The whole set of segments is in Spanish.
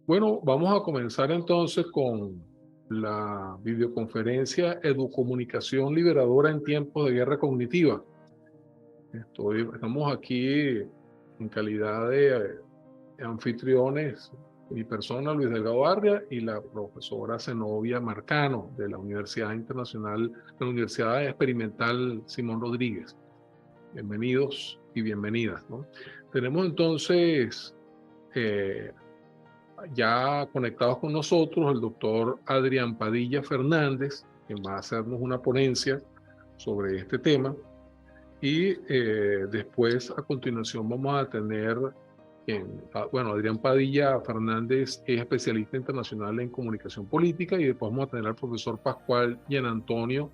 Bueno, vamos a comenzar entonces con la videoconferencia Educomunicación Liberadora en tiempos de guerra cognitiva. Estamos aquí en calidad de anfitriones, mi persona, Luis Delgado Arria, y la profesora Zenobia Marcano de la Universidad Internacional, de la Universidad Experimental Simón Rodríguez. Bienvenidos y bienvenidas, ¿no? Tenemos entonces ya conectados con nosotros el doctor Adrián Padilla Fernández, quien va a hacernos una ponencia sobre este tema. Y después, a continuación, vamos a tener, Adrián Padilla Fernández es especialista internacional en comunicación política, y después vamos a tener al profesor Pascual Gian Antonio,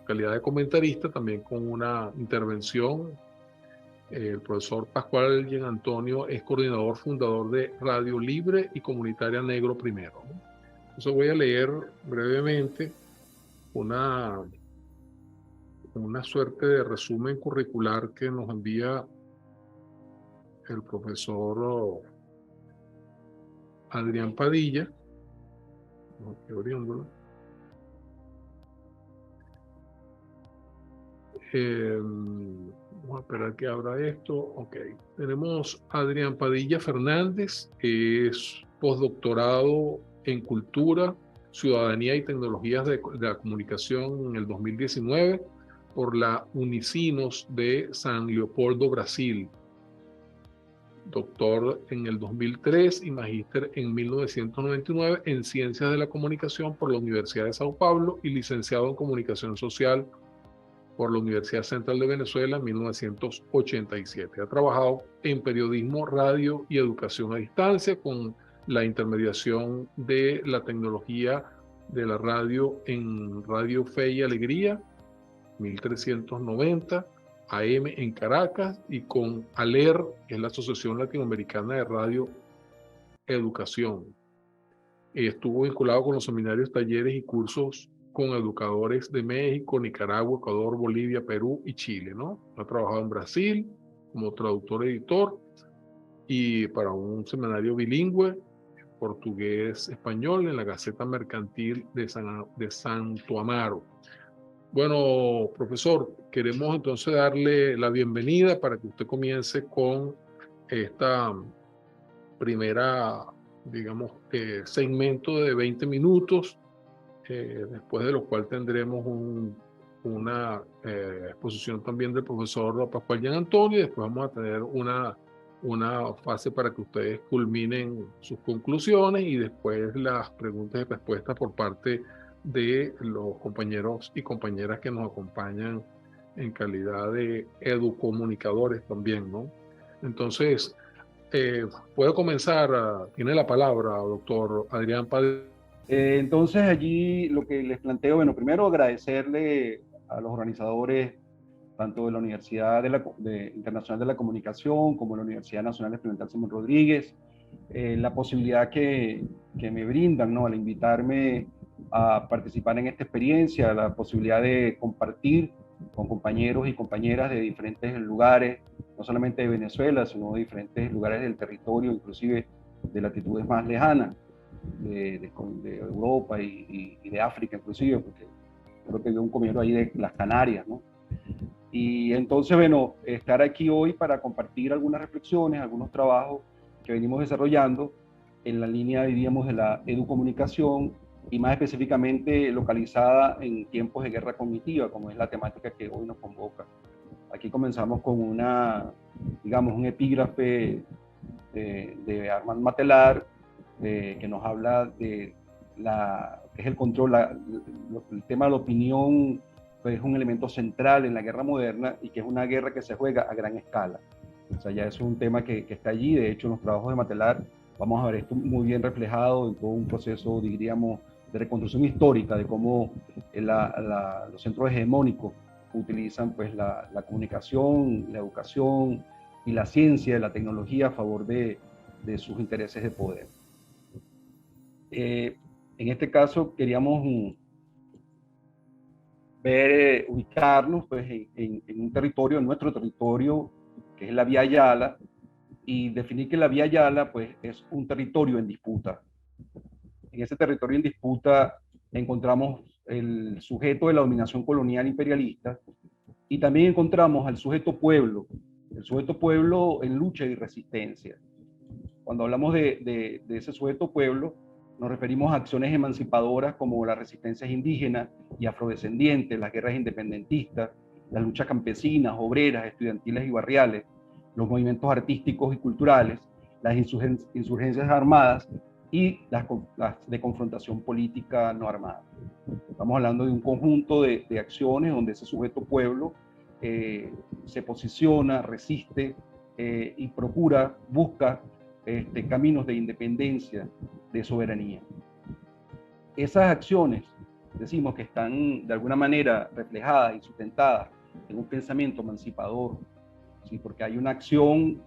calidad de comentarista, también con una intervención. El profesor Pascual Gian Antonio es coordinador fundador de Radio Libre y Comunitaria Negro Primero, ¿no? Entonces voy a leer brevemente una, una suerte de resumen curricular que nos envía el profesor Adrián Padilla. Aquí abriéndolo. Vamos a esperar que abra esto. Ok. Tenemos a Adrián Padilla Fernández, que es postdoctorado en Cultura, Ciudadanía y Tecnologías de la Comunicación en el 2019 por la Unicinos de San Leopoldo, Brasil. Doctor en el 2003 y magíster en 1999 en Ciencias de la Comunicación por la Universidad de Sao Paulo y licenciado en Comunicación Social por la Universidad Central de Venezuela en 1987. Ha trabajado en periodismo, radio y educación a distancia con la intermediación de la tecnología de la radio en Radio Fe y Alegría, 1390 AM en Caracas, y con ALER, que es la Asociación Latinoamericana de Radio Educación. Estuvo vinculado con los seminarios, talleres y cursos con educadores de México, Nicaragua, Ecuador, Bolivia, Perú y Chile, ¿no? Ha trabajado en Brasil como traductor editor y para un semanario bilingüe, portugués-español, en la Gaceta Mercantil de Santo Amaro. Bueno, profesor, queremos entonces darle la bienvenida para que usted comience con esta primera, digamos, segmento de 20 minutos, después de lo cual tendremos una exposición también del profesor Pascual Gian Antonio, y después vamos a tener una fase para que ustedes culminen sus conclusiones, y después las preguntas y respuestas por parte de los compañeros y compañeras que nos acompañan en calidad de educomunicadores también, ¿no? Entonces, puedo comenzar. Tiene la palabra, doctor Adrián Padilla. Entonces allí lo que les planteo, bueno, primero agradecerle a los organizadores, tanto de la Universidad Internacional de la Comunicación como la Universidad Nacional Experimental Simón Rodríguez, la posibilidad que me brindan, ¿no?, al invitarme a participar en esta experiencia, la posibilidad de compartir con compañeros y compañeras de diferentes lugares, no solamente de Venezuela, sino de diferentes lugares del territorio, inclusive de latitudes más lejanas, de Europa y de África inclusive, porque creo que veo un compañero ahí de las Canarias, ¿no? Y entonces, bueno, estar aquí hoy para compartir algunas reflexiones, algunos trabajos que venimos desarrollando en la línea, diríamos, de la educomunicación, y más específicamente localizada en tiempos de guerra cognitiva, como es la temática que hoy nos convoca. Aquí comenzamos con digamos, un epígrafe de Armand Matelar, que nos habla de que es el control, el tema de la opinión, pues es un elemento central en la guerra moderna, y que es una guerra que se juega a gran escala. O sea, ya eso es un tema que está allí. De hecho, en los trabajos de Matelar vamos a ver esto muy bien reflejado en todo un proceso, diríamos, de reconstrucción histórica de cómo los centros hegemónicos utilizan pues la comunicación, la educación y la ciencia, la tecnología a favor de sus intereses de poder. En este caso queríamos ubicarnos pues, en un territorio, en nuestro territorio, que es la Vía Yala, y definir que la Vía Yala pues, es un territorio en disputa. En ese territorio en disputa encontramos el sujeto de la dominación colonial imperialista y también encontramos al sujeto pueblo, el sujeto pueblo en lucha y resistencia. Cuando hablamos de ese sujeto pueblo, nos referimos a acciones emancipadoras como las resistencias indígenas y afrodescendientes, las guerras independentistas, las luchas campesinas, obreras, estudiantiles y barriales, los movimientos artísticos y culturales, las insurgencias armadas y las de confrontación política no armada. Estamos hablando de un conjunto de acciones donde ese sujeto pueblo se posiciona, resiste y procura, busca caminos de independencia, de soberanía. Esas acciones, decimos que están de alguna manera reflejadas y sustentadas en un pensamiento emancipador, ¿sí? Porque hay una acción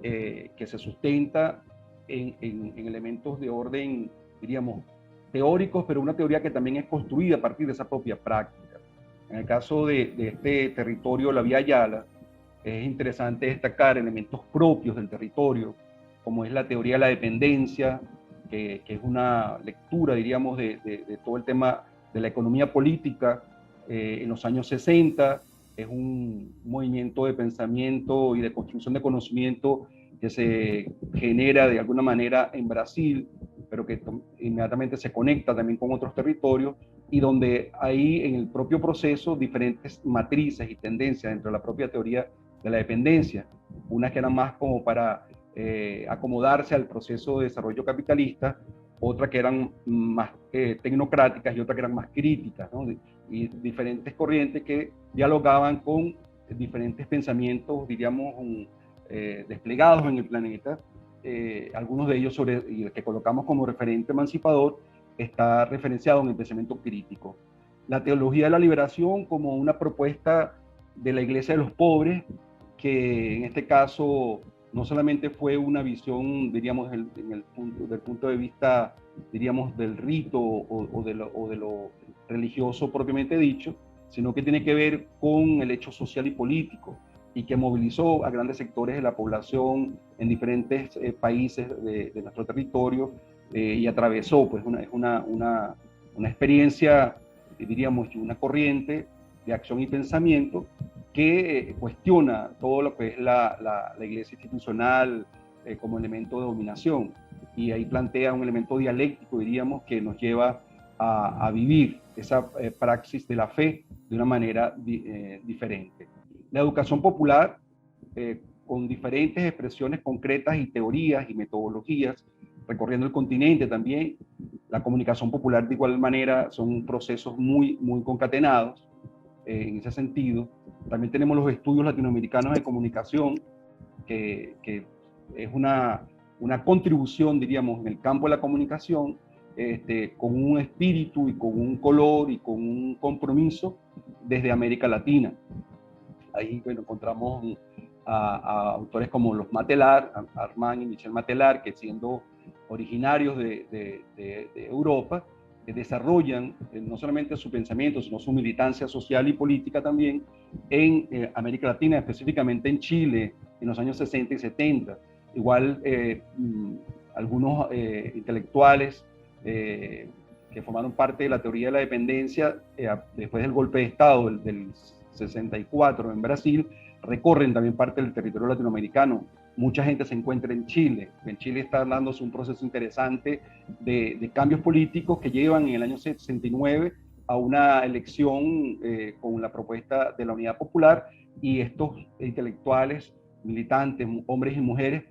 que se sustenta en elementos de orden, diríamos, teóricos, pero una teoría que también es construida a partir de esa propia práctica. En el caso de este territorio, la Vía Yala, es interesante destacar elementos propios del territorio, como es la teoría de la dependencia, que es una lectura, diríamos, de todo el tema de la economía política en los años 60, es un movimiento de pensamiento y de construcción de conocimiento que se genera de alguna manera en Brasil, pero que inmediatamente se conecta también con otros territorios y donde hay en el propio proceso diferentes matrices y tendencias dentro de la propia teoría de la dependencia, unas que eran más como para acomodarse al proceso de desarrollo capitalista, otras que eran más tecnocráticas y otras que eran más críticas, ¿no? Y diferentes corrientes que dialogaban con diferentes pensamientos, diríamos, desplegados en el planeta. Algunos de ellos y el que colocamos como referente emancipador está referenciado en el pensamiento crítico. La teología de la liberación como una propuesta de la Iglesia de los pobres, que en este caso no solamente fue una visión, diríamos, del punto de vista, diríamos, del rito o de lo religioso propiamente dicho, sino que tiene que ver con el hecho social y político y que movilizó a grandes sectores de la población en diferentes países de nuestro territorio y atravesó pues una experiencia, diríamos, una corriente de acción y pensamiento que cuestiona todo lo que es la iglesia institucional como elemento de dominación. Y ahí plantea un elemento dialéctico, diríamos, que nos lleva a vivir esa praxis de la fe de una manera diferente. La educación popular, con diferentes expresiones concretas y teorías y metodologías, recorriendo el continente también. La comunicación popular de igual manera son procesos muy concatenados en ese sentido. También tenemos los estudios latinoamericanos de comunicación, que es una contribución, diríamos, en el campo de la comunicación, con un espíritu y con un color y con un compromiso desde América Latina. Ahí, bueno, encontramos a autores como los Matelar, Armand y Michel Matelar, que siendo originarios de Europa, desarrollan no solamente su pensamiento, sino su militancia social y política también en América Latina, específicamente en Chile, en los años 60 y 70. Igual algunos intelectuales que formaron parte de la teoría de la dependencia después del golpe de Estado del 64 en Brasil, recorren también parte del territorio latinoamericano. Mucha gente se encuentra en Chile. En Chile está dándose un proceso interesante de cambios políticos que llevan en el año 69 a una elección con la propuesta de la Unidad Popular, y estos intelectuales, militantes, hombres y mujeres,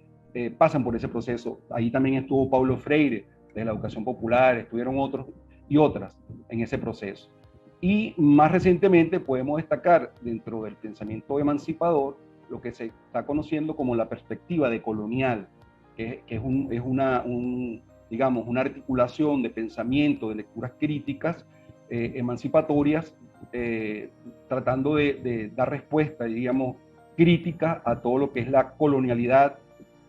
pasan por ese proceso. Ahí también estuvo Paulo Freire, de la educación popular, estuvieron otros y otras en ese proceso. Y más recientemente podemos destacar dentro del pensamiento emancipador lo que se está conociendo como la perspectiva decolonial, que es digamos, una articulación de pensamiento, de lecturas críticas emancipatorias, tratando de dar respuesta, diríamos, crítica a todo lo que es la colonialidad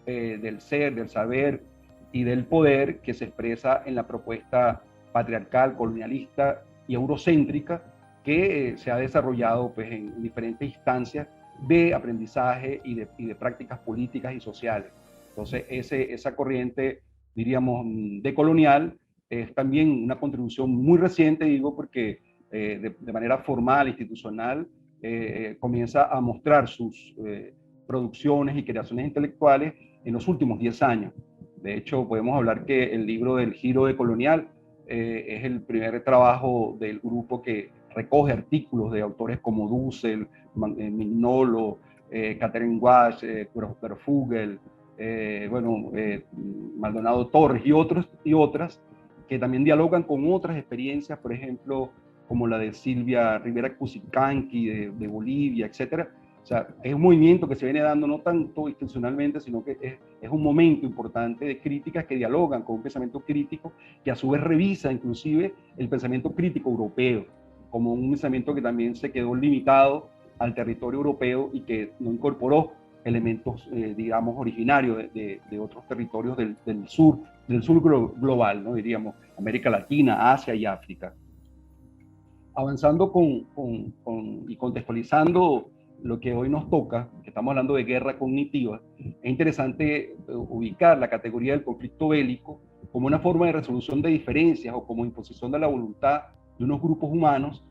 del ser, del saber y del poder que se expresa en la propuesta patriarcal, colonialista y eurocéntrica que se ha desarrollado pues, en diferentes instancias de aprendizaje y de prácticas políticas y sociales. Entonces, esa corriente diríamos, decolonial, es también una contribución muy reciente, digo, porque de manera formal, institucional, comienza a mostrar sus producciones y creaciones intelectuales en los últimos 10 años. De hecho, podemos hablar que el libro del Giro decolonial es el primer trabajo del grupo que recoge artículos de autores como Dussel, Mignolo, Catherine Wash, Fugel, Maldonado Torres y otras que también dialogan con otras experiencias, por ejemplo, como la de Silvia Rivera Cusicanqui de Bolivia, etcétera. O sea, es un movimiento que se viene dando no tanto institucionalmente, sino que es un momento importante de críticas que dialogan con un pensamiento crítico que a su vez revisa inclusive el pensamiento crítico europeo, como un pensamiento que también se quedó limitado al territorio europeo y que no incorporó elementos, digamos, originarios de otros territorios del sur global, ¿no? Diríamos América Latina, Asia y África. Avanzando y contextualizando lo que hoy nos toca, que estamos hablando de guerra cognitiva, es interesante ubicar la categoría del conflicto bélico como una forma de resolución de diferencias o como imposición de la voluntad de unos grupos humanos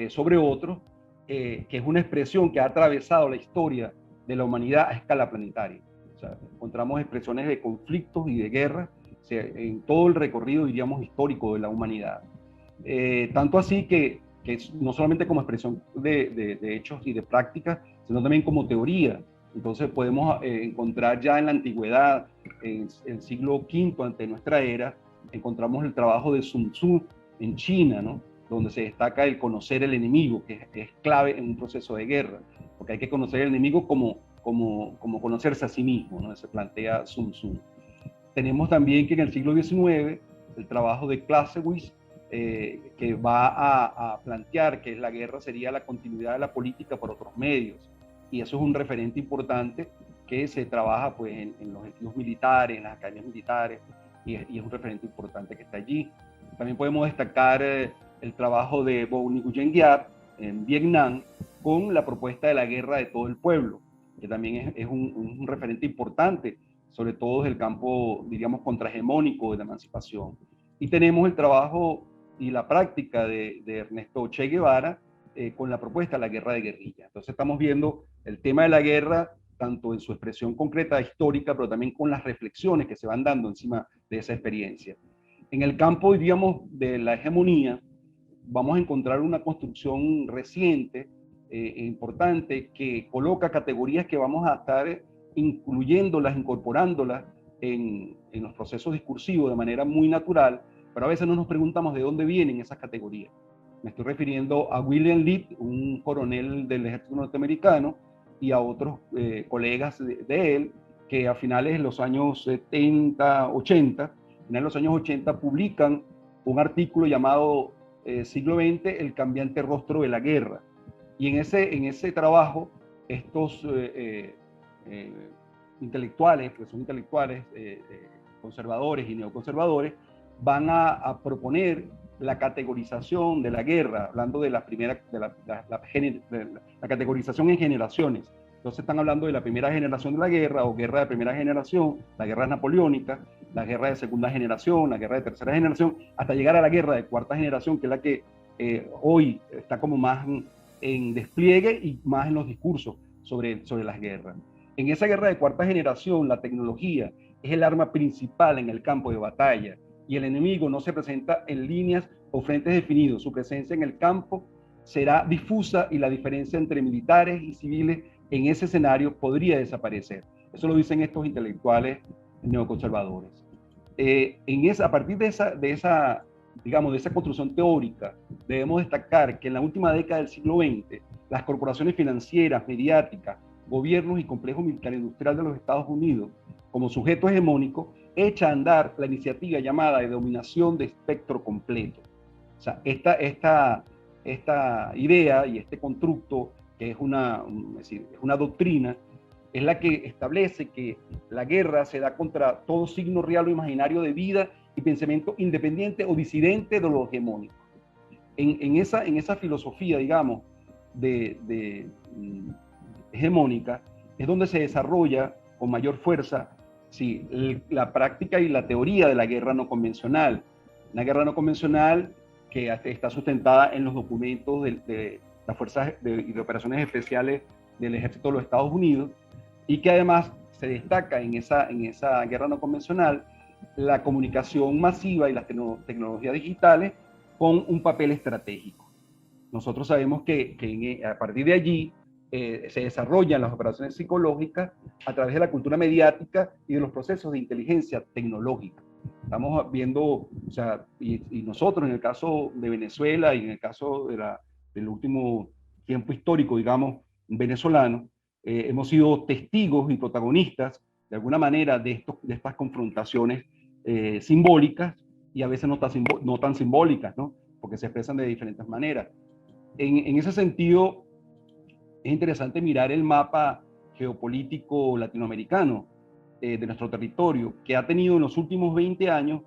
sobre otros, que es una expresión que ha atravesado la historia de la humanidad a escala planetaria. O sea, encontramos expresiones de conflictos y de guerra en todo el recorrido, diríamos, histórico de la humanidad. Tanto así que no solamente como expresión de hechos y de prácticas, sino también como teoría. Entonces podemos encontrar ya en la antigüedad, en el siglo V ante nuestra era, encontramos el trabajo de Sun Tzu en China, ¿no? Donde se destaca el conocer el enemigo, que es clave en un proceso de guerra, porque hay que conocer el enemigo como conocerse a sí mismo, ¿no? Se plantea Sun Tzu. Tenemos también que en el siglo XIX el trabajo de Clausewitz, que va a plantear que la guerra sería la continuidad de la política por otros medios. Y eso es un referente importante que se trabaja pues, en los estudios militares, en las academias militares, y es un referente importante que está allí. También podemos destacar el trabajo de Vo Nguyen Giap en Vietnam con la propuesta de la guerra de todo el pueblo, que también es un referente importante, sobre todo desde el campo, diríamos, contrahegemónico de la emancipación. Y tenemos el trabajo y la práctica de Ernesto Che Guevara con la propuesta de la guerra de guerrilla. Entonces estamos viendo el tema de la guerra tanto en su expresión concreta histórica, pero también con las reflexiones que se van dando encima de esa experiencia. En el campo, diríamos, de la hegemonía, vamos a encontrar una construcción reciente, importante, que coloca categorías que vamos a estar incluyéndolas, incorporándolas en los procesos discursivos de manera muy natural, pero a veces no nos preguntamos de dónde vienen esas categorías. Me estoy refiriendo a William Litt, un coronel del ejército norteamericano, y a otros colegas de él, que a finales de los años 70, 80, finales de los años 80, publican un artículo llamado Siglo XX, el cambiante rostro de la guerra. Y en ese trabajo, estos intelectuales, pues son intelectuales conservadores y neoconservadores, van a proponer la categorización de la guerra, hablando de la categorización en generaciones. Entonces están hablando de la primera generación de la guerra o guerra de primera generación, la guerra napoleónica, la guerra de segunda generación, la guerra de tercera generación, hasta llegar a la guerra de cuarta generación, que es la que hoy está como más en despliegue y más en los discursos sobre las guerras. En esa guerra de cuarta generación, la tecnología es el arma principal en el campo de batalla y el enemigo no se presenta en líneas o frentes definidos. Su presencia en el campo será difusa y la diferencia entre militares y civiles en ese escenario podría desaparecer. Eso lo dicen estos intelectuales neoconservadores. A partir de esa construcción teórica, debemos destacar que en la última década del siglo XX, las corporaciones financieras, mediáticas, gobiernos y complejo militar industrial de los Estados Unidos, como sujeto hegemónico, echa a andar la iniciativa llamada de dominación de espectro completo. O sea, esta idea y este constructo, que es una doctrina, es la que establece que la guerra se da contra todo signo real o imaginario de vida y pensamiento independiente o disidente de lo hegemónico. En esa filosofía, digamos, hegemónica, es donde se desarrolla con mayor fuerza Sí, la práctica y la teoría de la guerra no convencional. Una guerra no convencional que está sustentada en los documentos de las fuerzas de operaciones especiales del ejército de los Estados Unidos, y que además se destaca en esa guerra no convencional la comunicación masiva y las tecnologías digitales con un papel estratégico. Nosotros sabemos que a partir de allí se desarrollan las operaciones psicológicas a través de la cultura mediática y de los procesos de inteligencia tecnológica. Estamos viendo, o sea, y nosotros en el caso de Venezuela y en el caso del último tiempo histórico, digamos, venezolano, hemos sido testigos y protagonistas de alguna manera de estas confrontaciones simbólicas, y a veces no tan simbólicas, ¿no? Porque se expresan de diferentes maneras. En ese sentido, es interesante mirar el mapa geopolítico latinoamericano de nuestro territorio, que ha tenido en los últimos 20 años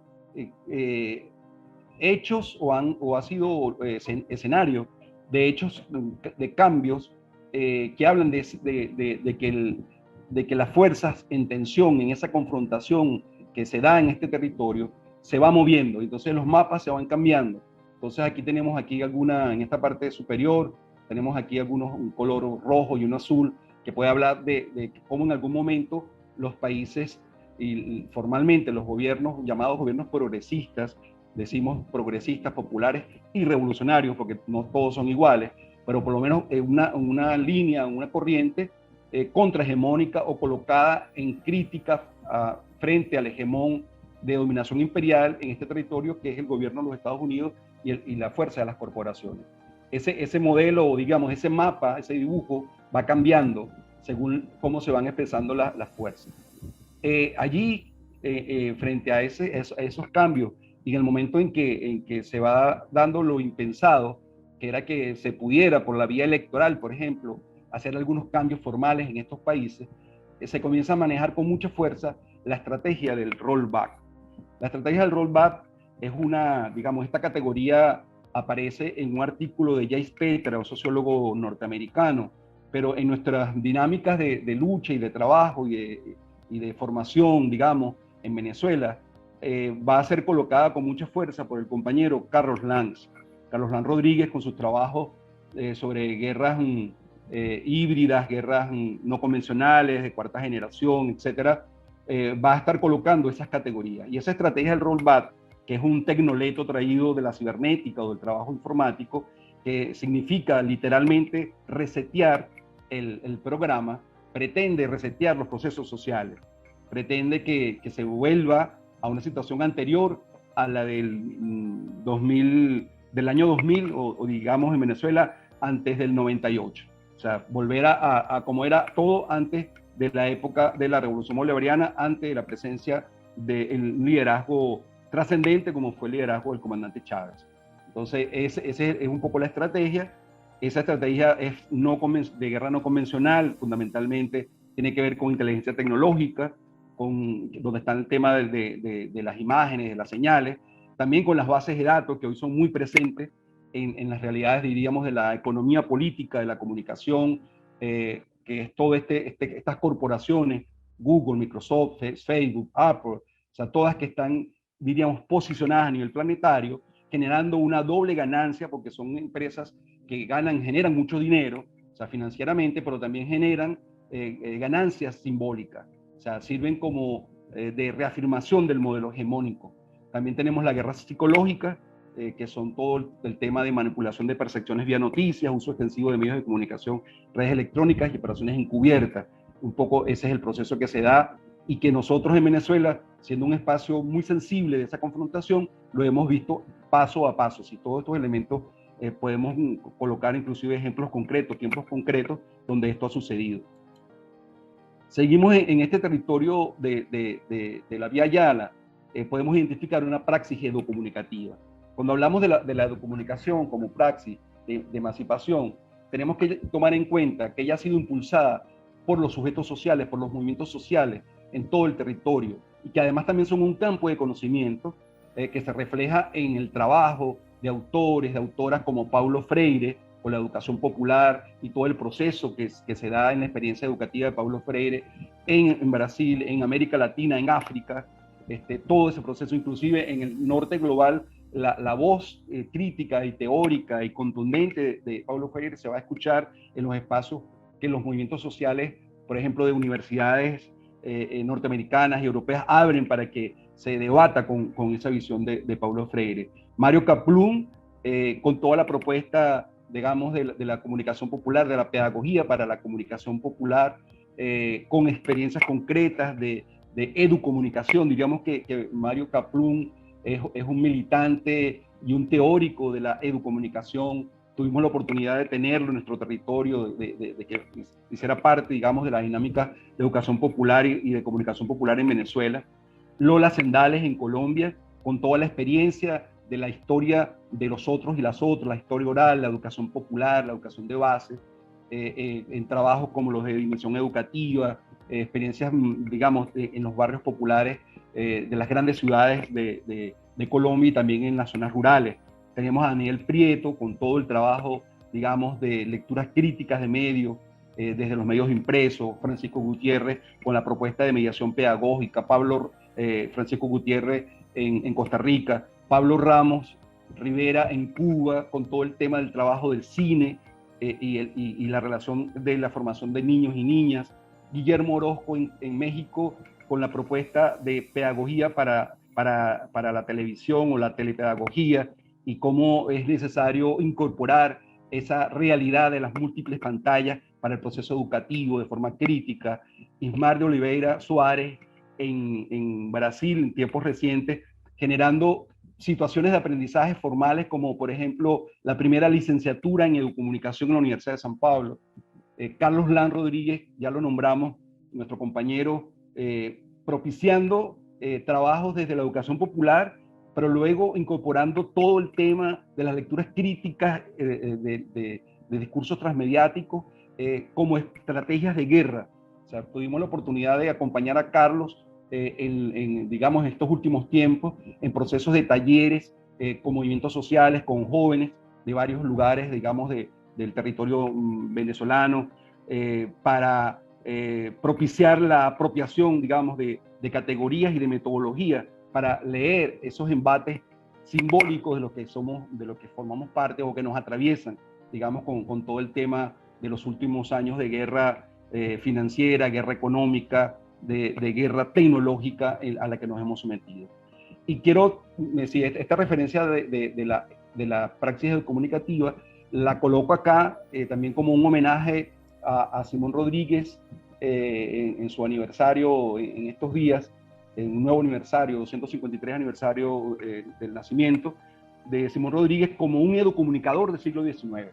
hechos o ha sido escenario de hechos, de cambios que hablan de que las fuerzas en tensión, en esa confrontación que se da en este territorio, se va moviendo. Entonces los mapas se van cambiando. Entonces aquí tenemos en esta parte superior, tenemos aquí un color rojo y un azul, que puede hablar de cómo en algún momento los países y formalmente los gobiernos, llamados gobiernos progresistas, decimos progresistas, populares y revolucionarios, porque no todos son iguales, pero por lo menos una línea, una corriente contrahegemónica o colocada en crítica frente al hegemón de dominación imperial en este territorio, que es el gobierno de los Estados Unidos y la fuerza de las corporaciones. Ese modelo, digamos, ese mapa, ese dibujo va cambiando según cómo se van expresando las fuerzas. Allí, frente a esos cambios, y en el momento en que se va dando lo impensado, que era que se pudiera por la vía electoral, por ejemplo, hacer algunos cambios formales en estos países, se comienza a manejar con mucha fuerza la estrategia del rollback. La estrategia del rollback es esta categoría aparece en un artículo de Jace Petra, un sociólogo norteamericano, pero en nuestras dinámicas de lucha y de trabajo y de formación, digamos, en Venezuela, va a ser colocada con mucha fuerza por el compañero Carlos Lanz Rodríguez, con sus trabajos sobre guerras híbridas, guerras no convencionales, de cuarta generación, etcétera. Va a estar colocando esas categorías. Y esa estrategia del rollback, que es un tecnoleto traído de la cibernética o del trabajo informático, que significa literalmente resetear el programa, pretende resetear los procesos sociales, pretende que se vuelva a una situación anterior a la del año 2000 o digamos en Venezuela antes del 98. O sea, volver a como era todo antes de la época de la Revolución Bolivariana, antes de la presencia del liderazgo trascendente como fue el liderazgo del comandante Chávez. Entonces, ese es un poco la estrategia. Esa estrategia es de guerra no convencional, fundamentalmente tiene que ver con inteligencia tecnológica, donde está el tema de las imágenes, de las señales, también con las bases de datos que hoy son muy presentes en las realidades, diríamos, de la economía política, de la comunicación, que es todas estas corporaciones, Google, Microsoft, Facebook, Apple, o sea, todas que están, diríamos, posicionadas a nivel planetario, generando una doble ganancia, porque son empresas que generan mucho dinero, o sea, financieramente, pero también generan ganancias simbólicas, o sea, sirven como de reafirmación del modelo hegemónico. También tenemos la guerra psicológica, que son todo el tema de manipulación de percepciones vía noticias, uso extensivo de medios de comunicación, redes electrónicas y operaciones encubiertas. Un poco ese es el proceso que se da y que nosotros en Venezuela, siendo un espacio muy sensible de esa confrontación, lo hemos visto paso a paso. Si todos estos elementos podemos colocar inclusive ejemplos concretos, tiempos concretos donde esto ha sucedido. Seguimos en este territorio de la Vía Yala, podemos identificar una praxis educomunicativa. Cuando hablamos de la educomunicación como praxis de emancipación, tenemos que tomar en cuenta que ella ha sido impulsada por los sujetos sociales, por los movimientos sociales en todo el territorio, y que además también son un campo de conocimiento que se refleja en el trabajo de autores, de autoras como Paulo Freire con la educación popular y todo el proceso que se da en la experiencia educativa de Paulo Freire en Brasil, en América Latina, en África, todo ese proceso, inclusive en el norte global, la voz crítica y teórica y contundente de Paulo Freire se va a escuchar en los espacios que los movimientos sociales, por ejemplo, de universidades norteamericanas y europeas abren para que se debata con esa visión de Paulo Freire. Mario Kaplun, con toda la propuesta, digamos, de la comunicación popular, de la pedagogía para la comunicación popular, con experiencias concretas de educomunicación. Diríamos que Mario Kaplun es un militante y un teórico de la educomunicación. Tuvimos la oportunidad de tenerlo en nuestro territorio, de que hiciera parte, digamos, de la dinámica de educación popular y de comunicación popular en Venezuela. Lola Sendales en Colombia, con toda la experiencia de la historia de los otros y las otras, la historia oral, la educación popular, la educación de base, en trabajos como los de dimensión educativa, experiencias, digamos, en los barrios populares de las grandes ciudades de Colombia y también en las zonas rurales. Tenemos a Daniel Prieto con todo el trabajo, digamos, de lecturas críticas de medios, desde los medios impresos, Francisco Gutiérrez con la propuesta de mediación pedagógica, Francisco Gutiérrez en Costa Rica, Pablo Ramos Rivera en Cuba con todo el tema del trabajo del cine y la relación de la formación de niños y niñas, Guillermo Orozco en México con la propuesta de pedagogía para la televisión o la telepedagogía y cómo es necesario incorporar esa realidad de las múltiples pantallas para el proceso educativo de forma crítica. Ismar de Oliveira Suárez en Brasil en tiempos recientes, generando situaciones de aprendizaje formales como por ejemplo la primera licenciatura en educomunicación en la Universidad de San Pablo. Carlos Lan Rodríguez, ya lo nombramos, nuestro compañero, propiciando trabajos desde la educación popular, pero luego incorporando todo el tema de las lecturas críticas de discursos transmediáticos como estrategias de guerra. O sea, tuvimos la oportunidad de acompañar a Carlos digamos, en estos últimos tiempos, en procesos de talleres con movimientos sociales, con jóvenes de varios lugares, digamos, del territorio venezolano, para propiciar la apropiación, digamos, de categorías y de metodologías para leer esos embates simbólicos de lo que somos, de lo que formamos parte o que nos atraviesan, digamos, con todo el tema de los últimos años de guerra financiera, guerra económica, de guerra tecnológica a la que nos hemos sometido. Y quiero decir, esta referencia de la praxis comunicativa la coloco acá también como un homenaje a Simón Rodríguez en su aniversario en estos días, en un nuevo aniversario, 253 aniversario del nacimiento de Simón Rodríguez como un educomunicador del siglo XIX.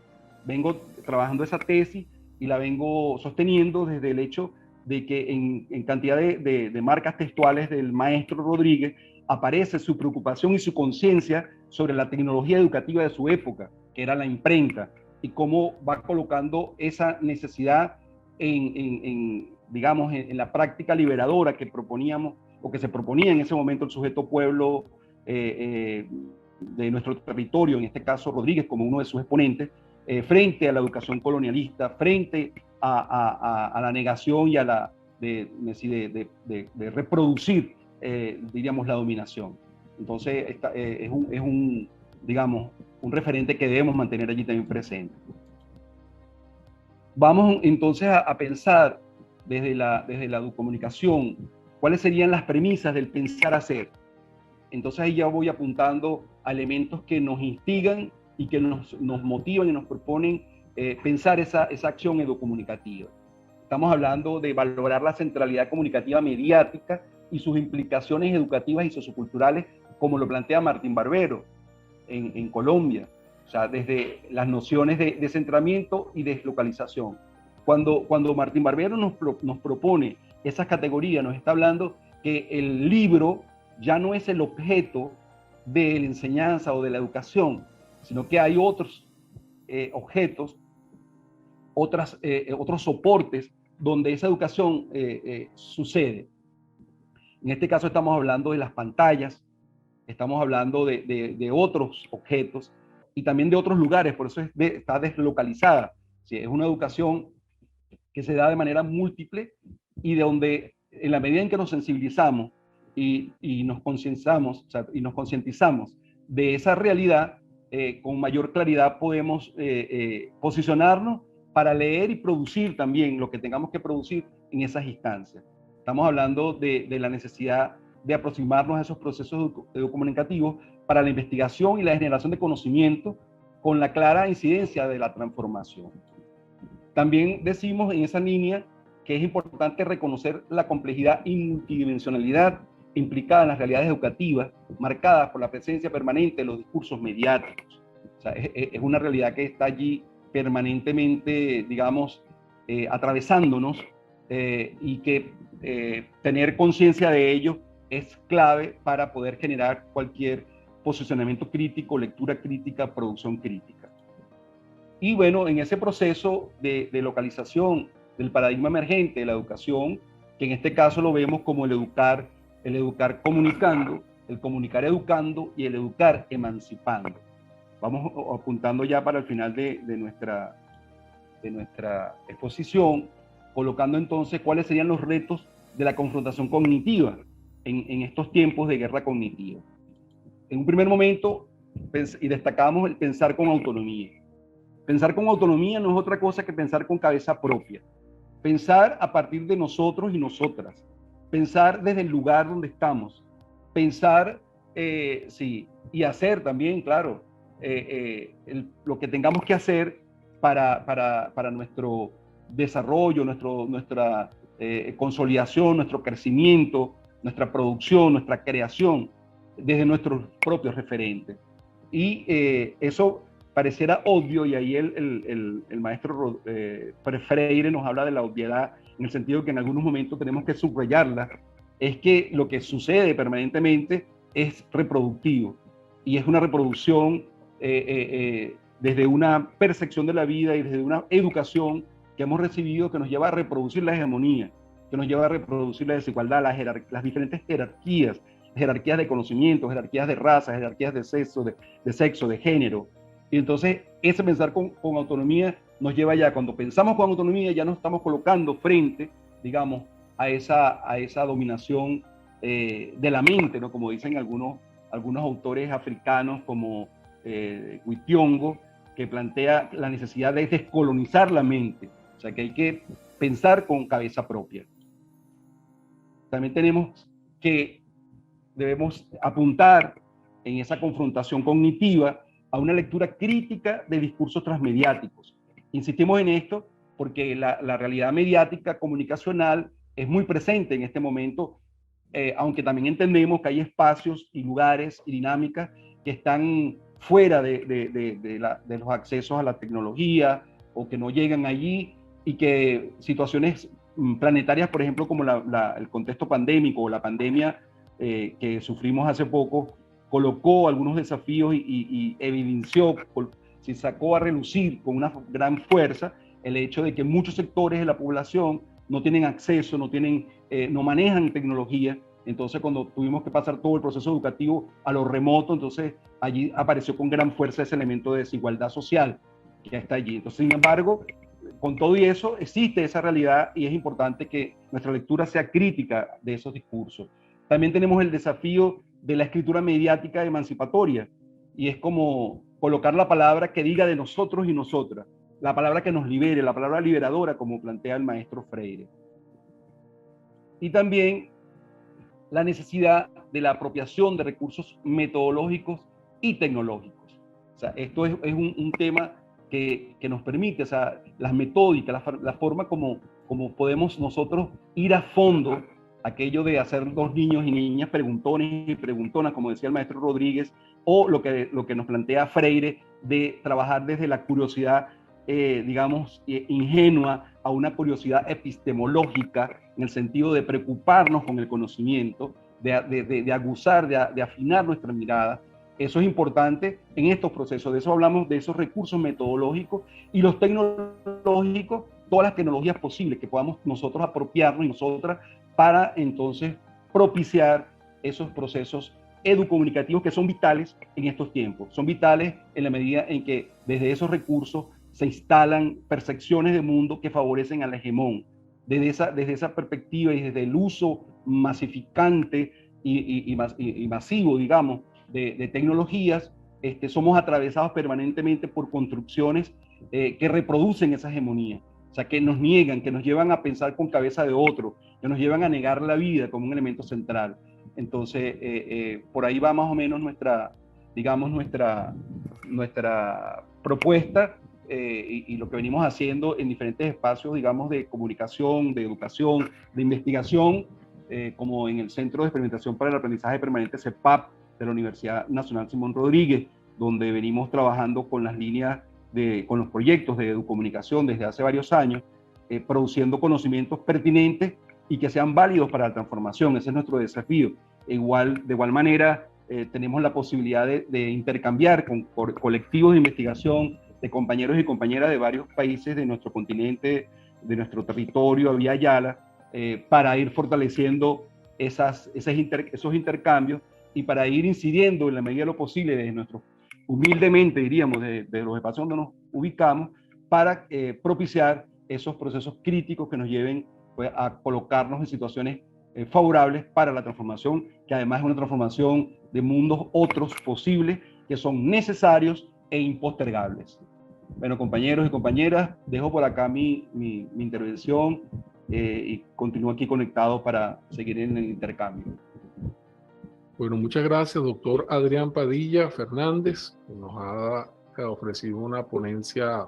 Vengo trabajando esa tesis y la vengo sosteniendo desde el hecho de que en cantidad de marcas textuales del maestro Rodríguez aparece su preocupación y su conciencia sobre la tecnología educativa de su época, que era la imprenta, y cómo va colocando esa necesidad digamos, en la práctica liberadora que proponíamos o que se proponía en ese momento el sujeto pueblo de nuestro territorio, en este caso Rodríguez como uno de sus exponentes, frente a la educación colonialista, frente a la negación y a la de reproducir, diríamos, la dominación. Entonces, es un, digamos, un referente que debemos mantener allí también presente. Vamos entonces a pensar desde la comunicación cuáles serían las premisas del pensar hacer. Entonces ahí ya voy apuntando a elementos que nos instigan y que nos motivan y nos proponen pensar esa acción educomunicativa. Estamos hablando de valorar la centralidad comunicativa mediática y sus implicaciones educativas y socioculturales, como lo plantea Martín Barbero en Colombia. O sea, desde las nociones de centramiento y deslocalización. Cuando Martín Barbero nos propone esas categorías, nos está hablando que el libro ya no es el objeto de la enseñanza o de la educación, sino que hay otros objetos, otros soportes donde esa educación sucede. En este caso estamos hablando de las pantallas, estamos hablando de otros objetos y también de otros lugares, por eso está deslocalizada. ¿Sí? Es una educación que se da de manera múltiple y de donde, en la medida en que nos sensibilizamos y nos concientizamos, o sea, y nos concientizamos de esa realidad, con mayor claridad podemos posicionarnos para leer y producir también lo que tengamos que producir en esas instancias. Estamos hablando de la necesidad de aproximarnos a esos procesos comunicativos para la investigación y la generación de conocimiento con la clara incidencia de la transformación. También decimos en esa línea que es importante reconocer la complejidad y multidimensionalidad implicada en las realidades educativas, marcadas por la presencia permanente de los discursos mediáticos. O sea, es una realidad que está allí permanentemente, digamos, atravesándonos, y que tener conciencia de ello es clave para poder generar cualquier posicionamiento crítico, lectura crítica, producción crítica. Y bueno, en ese proceso de localización del paradigma emergente de la educación, que en este caso lo vemos como el educar comunicando, el comunicar educando y el educar emancipando. Vamos apuntando ya para el final de nuestra exposición, colocando entonces cuáles serían los retos de la confrontación cognitiva en estos tiempos de guerra cognitiva. En un primer momento, y destacamos el pensar con autonomía. Pensar con autonomía no es otra cosa que pensar con cabeza propia. Pensar a partir de nosotros y nosotras. Pensar desde el lugar donde estamos. Pensar, sí, y hacer también, claro, lo que tengamos que hacer para nuestro desarrollo, nuestra consolidación, nuestro crecimiento, nuestra producción, nuestra creación, desde nuestros propios referentes. Y eso pareciera obvio, y ahí el maestro Freire nos habla de la obviedad, en el sentido que en algunos momentos tenemos que subrayarla, es que lo que sucede permanentemente es reproductivo, y es una reproducción desde una percepción de la vida y desde una educación que hemos recibido que nos lleva a reproducir la hegemonía, que nos lleva a reproducir la desigualdad, las diferentes jerarquías de conocimiento, jerarquías de raza, jerarquías de sexo, de género. Y entonces ese pensar con autonomía nos lleva ya, cuando pensamos con autonomía, ya nos estamos colocando frente, digamos, a esa dominación de la mente, ¿no? Como dicen algunos autores africanos como Huitiongo, que plantea la necesidad de descolonizar la mente, o sea que hay que pensar con cabeza propia. También debemos apuntar en esa confrontación cognitiva a una lectura crítica de discursos transmediáticos. Insistimos en esto porque la realidad mediática comunicacional es muy presente en este momento, aunque también entendemos que hay espacios y lugares y dinámicas que están fuera de los accesos a la tecnología o que no llegan allí, y que situaciones planetarias, por ejemplo, como el contexto pandémico o la pandemia que sufrimos hace poco, colocó algunos desafíos y evidenció, se sacó a relucir con una gran fuerza el hecho de que muchos sectores de la población no tienen acceso, no manejan tecnología. Entonces, cuando tuvimos que pasar todo el proceso educativo a lo remoto, entonces allí apareció con gran fuerza ese elemento de desigualdad social que está allí. Entonces, sin embargo, con todo y eso, existe esa realidad y es importante que nuestra lectura sea crítica de esos discursos. También tenemos el desafío de la escritura mediática emancipatoria, y es como colocar la palabra que diga de nosotros y nosotras, la palabra que nos libere, la palabra liberadora, como plantea el maestro Freire. Y también la necesidad de la apropiación de recursos metodológicos y tecnológicos. O sea, esto es un tema que nos permite, o sea, las metódicas, la forma como podemos nosotros ir a fondo, aquello de hacer los niños y niñas preguntones y preguntonas, como decía el maestro Rodríguez, o lo que nos plantea Freire, de trabajar desde la curiosidad, digamos, ingenua, a una curiosidad epistemológica, en el sentido de preocuparnos con el conocimiento, de aguzar, de afinar nuestra mirada. Eso es importante en estos procesos. De eso hablamos, de esos recursos metodológicos, y los tecnológicos, todas las tecnologías posibles que podamos nosotros apropiarnos y nosotras, para entonces propiciar esos procesos educomunicativos que son vitales en estos tiempos. Son vitales en la medida en que desde esos recursos se instalan percepciones de mundo que favorecen al hegemón. Desde esa perspectiva y desde el uso masificante y masivo, digamos, de tecnologías, somos atravesados permanentemente por construcciones que reproducen esa hegemonía. O sea, que nos niegan, que nos llevan a pensar con cabeza de otro, que nos llevan a negar la vida como un elemento central. Entonces, por ahí va más o menos digamos, nuestra propuesta y lo que venimos haciendo en diferentes espacios, digamos, de comunicación, de educación, de investigación, como en el Centro de Experimentación para el Aprendizaje Permanente CEPAP de la Universidad Nacional Simón Rodríguez, donde venimos trabajando con las líneas con los proyectos de educomunicación desde hace varios años, produciendo conocimientos pertinentes y que sean válidos para la transformación. Ese es nuestro desafío. De igual manera, tenemos la posibilidad de intercambiar con colectivos de investigación, de compañeros y compañeras de varios países de nuestro continente, de nuestro territorio, vía Yala, para ir fortaleciendo esos intercambios y para ir incidiendo en la medida de lo posible desde nuestros, humildemente diríamos, de los espacios donde nos ubicamos, para propiciar esos procesos críticos que nos lleven, pues, a colocarnos en situaciones favorables para la transformación, que además es una transformación de mundos otros posibles, que son necesarios e impostergables. Bueno, compañeros y compañeras, dejo por acá mi intervención y continúo aquí conectado para seguir en el intercambio. Bueno, muchas gracias, doctor Adrián Padilla Fernández, que nos ha ofrecido una ponencia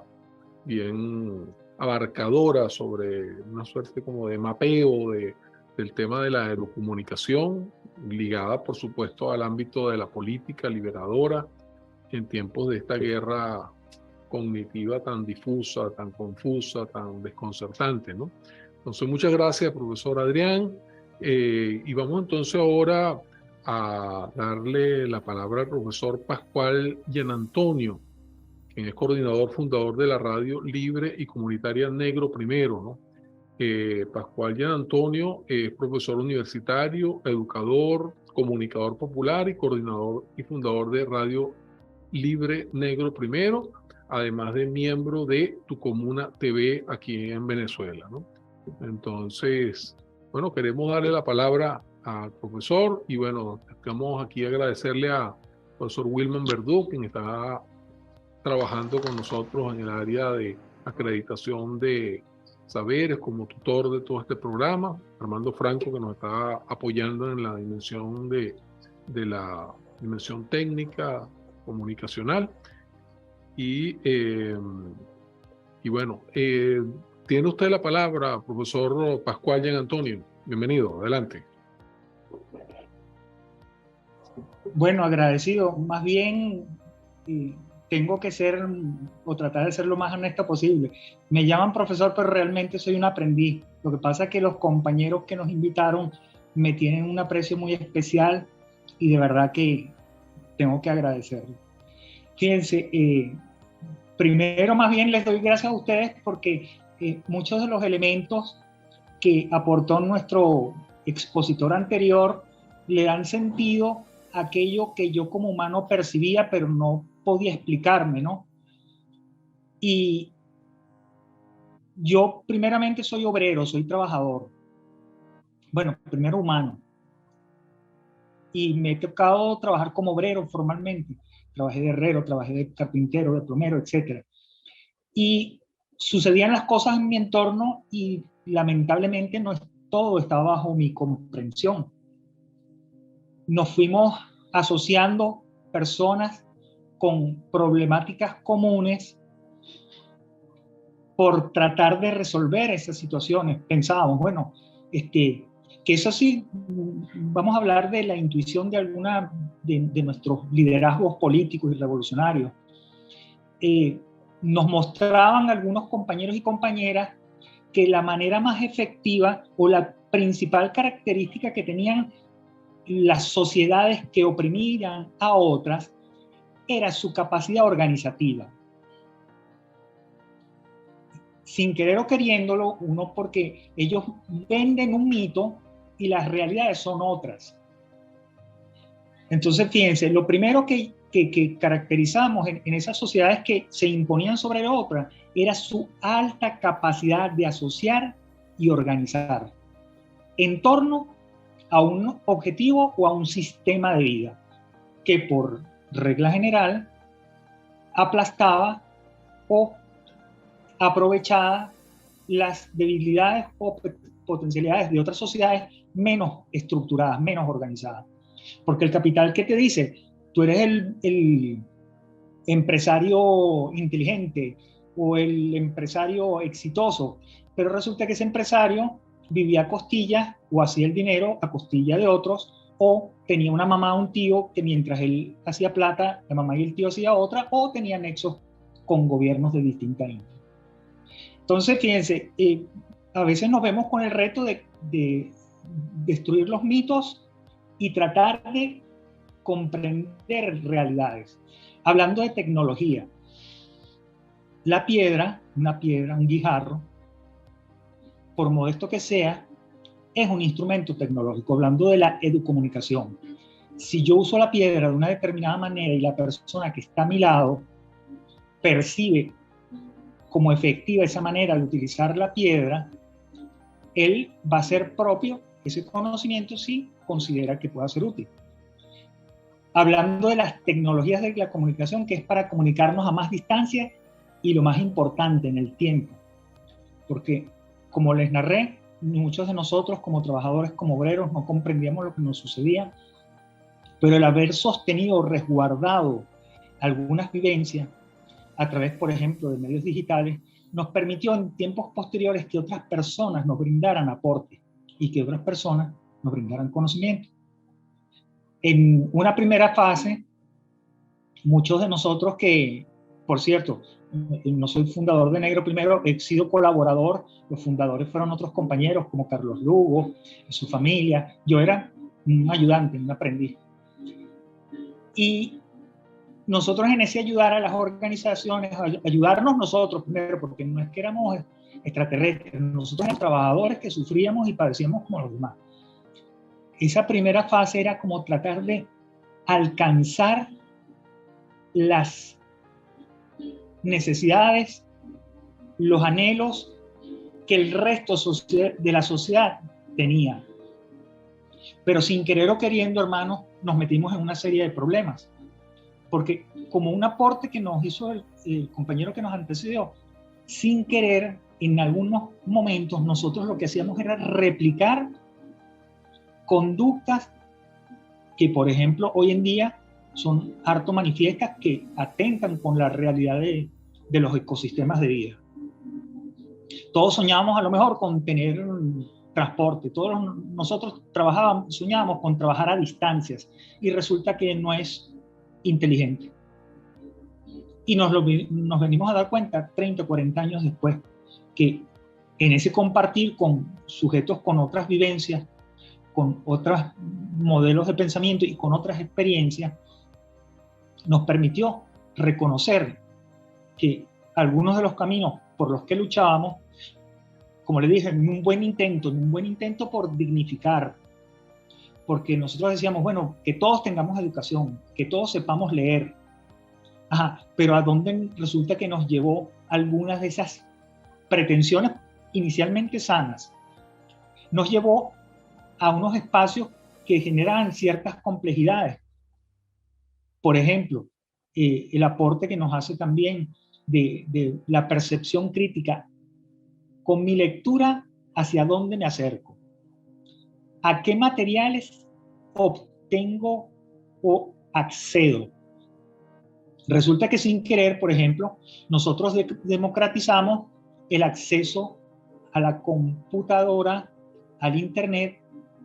bien abarcadora sobre una suerte como de mapeo del tema de la educomunicación, ligada, por supuesto, al ámbito de la política liberadora en tiempos de esta guerra cognitiva tan difusa, tan confusa, tan desconcertante, ¿no? Entonces, muchas gracias, profesor Adrián. Y vamos entonces ahora a darle la palabra al profesor Pascual Gianantonio, quien es coordinador fundador de la radio libre y comunitaria Negro Primero, ¿no? Pascual Gianantonio es profesor universitario, educador, comunicador popular y coordinador y fundador de Radio Libre Negro Primero, además de miembro de Tu Comuna TV aquí en Venezuela, ¿no? Entonces, bueno, queremos darle la palabra al profesor y bueno, estamos aquí a agradecerle al profesor Wilman Verdú, quien está trabajando con nosotros en el área de acreditación de saberes como tutor de todo este programa, Armando Franco, que nos está apoyando en la dimensión de la dimensión técnica, comunicacional. Y bueno, tiene usted la palabra, profesor Pascual Gianantonio. Bienvenido, adelante. Bueno, agradecido. Más bien, tengo que ser o tratar de ser lo más honesto posible. Me llaman profesor, pero realmente soy un aprendiz. Lo que pasa es que los compañeros que nos invitaron me tienen un aprecio muy especial y de verdad que tengo que agradecerlo. Fíjense, primero más bien les doy gracias a ustedes porque muchos de los elementos que aportó nuestro expositor anterior le dan sentido a aquello que yo como humano percibía pero no podía explicarme, ¿no? Y yo primeramente soy obrero, soy trabajador. Bueno, primero humano. Y me he tocado trabajar como obrero formalmente. Trabajé de herrero, trabajé de carpintero, de plomero, etc. Y sucedían las cosas en mi entorno y lamentablemente no todo estaba bajo mi comprensión. Nos fuimos asociando personas con problemáticas comunes por tratar de resolver esas situaciones. Pensábamos, bueno, que eso sí, vamos a hablar de la intuición de alguna de nuestros liderazgos políticos y revolucionarios. Nos mostraban algunos compañeros y compañeras que la manera más efectiva o la principal característica que tenían las sociedades que oprimían a otras era su capacidad organizativa. Sin querer o queriéndolo, uno porque ellos venden un mito y las realidades son otras. Entonces, fíjense, lo primero que caracterizamos en esas sociedades que se imponían sobre otras era su alta capacidad de asociar y organizar en torno a un objetivo o a un sistema de vida que por regla general aplastaba o aprovechaba las debilidades o potencialidades de otras sociedades menos estructuradas, menos organizadas. Porque el capital, ¿qué te dice? Tú eres el empresario inteligente o el empresario exitoso, pero resulta que ese empresario vivía a costillas o hacía el dinero a costilla de otros, o tenía una mamá o un tío que mientras él hacía plata, la mamá y el tío hacía otra, o tenía nexos con gobiernos de distinta índole. Entonces, fíjense, a veces nos vemos con el reto de destruir los mitos y tratar de comprender realidades. Hablando de tecnología, la piedra, un guijarro, por modesto que sea, es un instrumento tecnológico, hablando de la educomunicación. Si yo uso la piedra de una determinada manera y la persona que está a mi lado percibe como efectiva esa manera de utilizar la piedra, él va a ser propio ese conocimiento si considera que pueda ser útil. Hablando de las tecnologías de la comunicación, que es para comunicarnos a más distancia y lo más importante, en el tiempo. Porque, como les narré, muchos de nosotros como trabajadores, como obreros, no comprendíamos lo que nos sucedía, pero el haber sostenido, resguardado algunas vivencias a través, por ejemplo, de medios digitales, nos permitió en tiempos posteriores que otras personas nos brindaran aporte y que otras personas nos brindaran conocimiento. En una primera fase, muchos de nosotros que, por cierto, no soy fundador de Negro Primero, he sido colaborador, los fundadores fueron otros compañeros como Carlos Lugo, su familia, yo era un ayudante, un aprendiz. Y nosotros en ese ayudar a las organizaciones, ayudarnos nosotros primero, porque no es que éramos extraterrestres, nosotros éramos trabajadores que sufríamos y padecíamos como los demás. Esa primera fase era como tratar de alcanzar las necesidades, los anhelos que el resto de la sociedad tenía. Pero sin querer o queriendo, hermanos, nos metimos en una serie de problemas. Porque como un aporte que nos hizo el compañero que nos antecedió, sin querer, en algunos momentos nosotros lo que hacíamos era replicar conductas que, por ejemplo, hoy en día son harto manifiestas, que atentan con la realidad de los ecosistemas de vida. Todos soñábamos a lo mejor con tener transporte, todos nosotros soñábamos con trabajar a distancias, y resulta que no es inteligente. Y nos venimos a dar cuenta 30, 40 años después, que en ese compartir con sujetos con otras vivencias, con otros modelos de pensamiento y con otras experiencias, nos permitió reconocer que algunos de los caminos por los que luchábamos, como les dije, en un buen intento por dignificar, porque nosotros decíamos, bueno, que todos tengamos educación, que todos sepamos leer. Pero ¿a dónde resulta que nos llevó algunas de esas pretensiones inicialmente sanas? Nos llevó a unos espacios que generan ciertas complejidades. Por ejemplo, el aporte que nos hace también de la percepción crítica. Con mi lectura, ¿hacia dónde me acerco? ¿A qué materiales obtengo o accedo? Resulta que sin querer, por ejemplo, nosotros democratizamos el acceso a la computadora, al internet,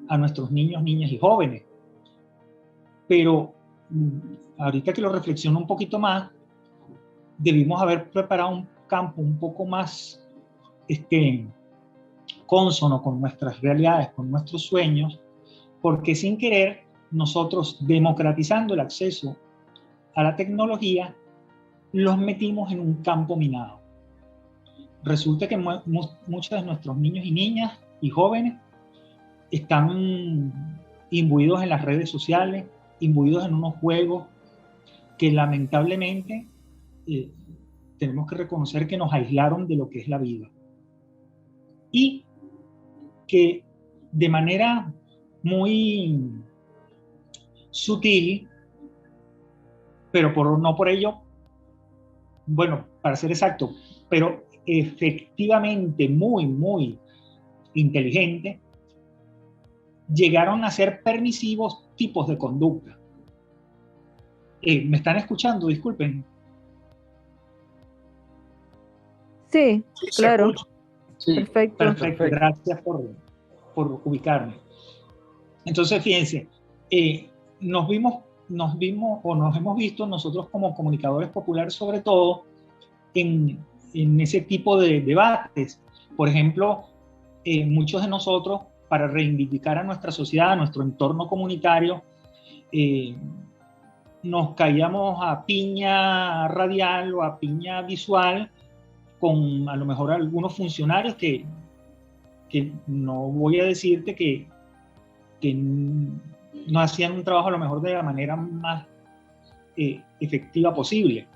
a nuestros niños, niñas y jóvenes. Pero ahorita que lo reflexiono un poquito más, debimos haber preparado un campo un poco más cónsono con nuestras realidades, con nuestros sueños, porque sin querer nosotros, democratizando el acceso a la tecnología, los metimos en un campo minado. Resulta que muchos de nuestros niños y niñas y jóvenes están imbuidos en las redes sociales, imbuidos en unos juegos que lamentablemente tenemos que reconocer que nos aislaron de lo que es la vida. Y que de manera muy sutil, pero no por ello, bueno, para ser exacto, pero efectivamente muy, muy inteligente, llegaron a ser permisivos tipos de conducta. ¿Me están escuchando? Disculpen. Sí, claro. Sí, perfecto. Perfecto, gracias por ubicarme. Entonces, fíjense, nos hemos visto nosotros como comunicadores populares, sobre todo, en ese tipo de debates. Por ejemplo, muchos de nosotros, para reivindicar a nuestra sociedad, a nuestro entorno comunitario, nos caíamos a piña radial o a piña visual con a lo mejor algunos funcionarios que no voy a decirte que no hacían un trabajo a lo mejor de la manera más efectiva posible.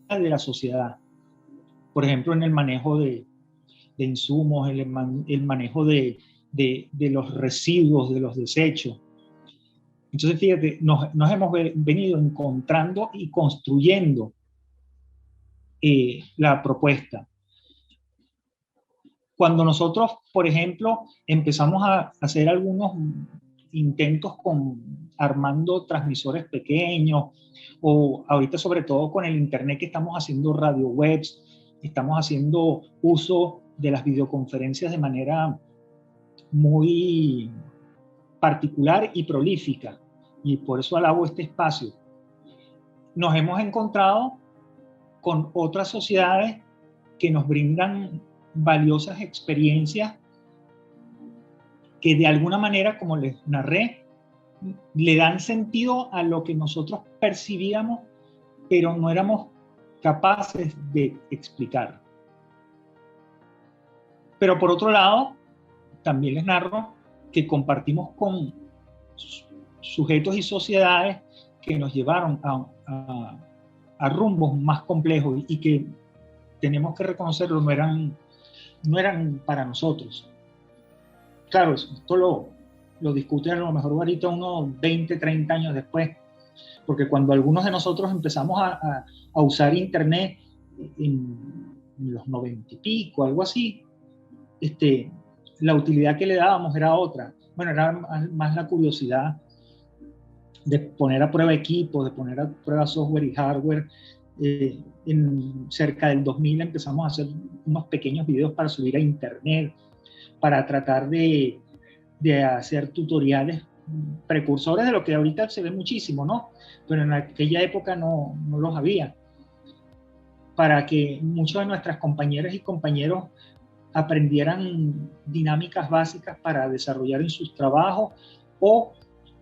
De la sociedad, por ejemplo, en el manejo de insumos, el manejo de los residuos, de los desechos. Entonces, fíjate, nos hemos venido encontrando y construyendo la propuesta. Cuando nosotros, por ejemplo, empezamos a hacer algunos intentos armando transmisores pequeños, o ahorita sobre todo con el internet, que estamos haciendo radio webs, estamos haciendo uso de las videoconferencias de manera muy particular y prolífica, y por eso alabo este espacio. Nos hemos encontrado con otras sociedades que nos brindan valiosas experiencias que de alguna manera, como les narré, le dan sentido a lo que nosotros percibíamos, pero no éramos capaces de explicar. Pero por otro lado, también les narro que compartimos con sujetos y sociedades que nos llevaron a rumbos más complejos y que tenemos que reconocerlo, no eran para nosotros. Claro, esto lo discuten a lo mejor ahorita unos 20, 30 años después, porque cuando algunos de nosotros empezamos a usar internet en los 90 y pico, algo así, la utilidad que le dábamos era otra. Bueno, era más la curiosidad de poner a prueba equipos, de poner a prueba software y hardware. Cerca del 2000 empezamos a hacer unos pequeños videos para subir a internet, para tratar de hacer tutoriales precursores de lo que ahorita se ve muchísimo, ¿no? Pero en aquella época no los había. Para que muchos de nuestras compañeras y compañeros aprendieran dinámicas básicas para desarrollar en sus trabajos, o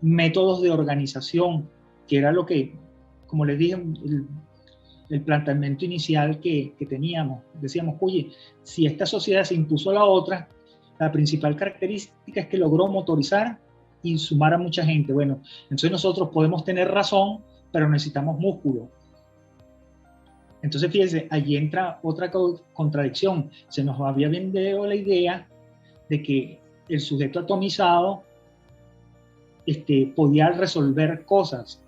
métodos de organización, que era lo que, como les dije, el planteamiento inicial que teníamos. Decíamos, oye, si esta sociedad se impuso a la otra, la principal característica es que logró motorizar y sumar a mucha gente. Bueno, entonces nosotros podemos tener razón, pero necesitamos músculo. Entonces, fíjense, allí entra otra contradicción. Se nos había vendido la idea de que el sujeto atomizado podía resolver cosas.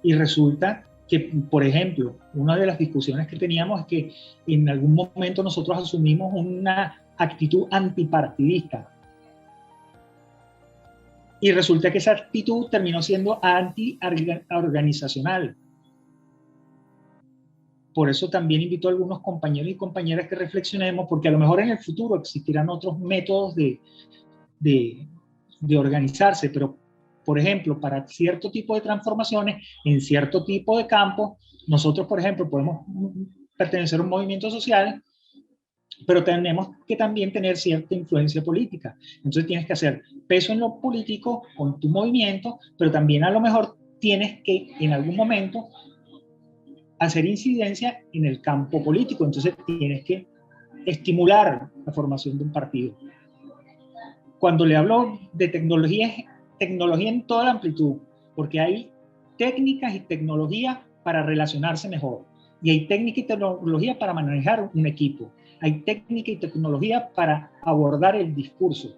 Y resulta que, por ejemplo, una de las discusiones que teníamos es que en algún momento nosotros asumimos una actitud antipartidista. Y resulta que esa actitud terminó siendo anti-organizacional. Por eso también invito a algunos compañeros y compañeras que reflexionemos, porque a lo mejor en el futuro existirán otros métodos de organizarse, pero, por ejemplo, para cierto tipo de transformaciones, en cierto tipo de campos, nosotros, por ejemplo, podemos pertenecer a un movimiento social, pero tenemos que también tener cierta influencia política. Entonces tienes que hacer peso en lo político con tu movimiento, pero también a lo mejor tienes que en algún momento hacer incidencia en el campo político. Entonces tienes que estimular la formación de un partido. cuando le hablo de tecnología, es tecnología en toda la amplitud, porque hay técnicas y tecnologías para relacionarse mejor, y hay técnica y tecnología para manejar un equipo, hay técnica y tecnología para abordar el discurso,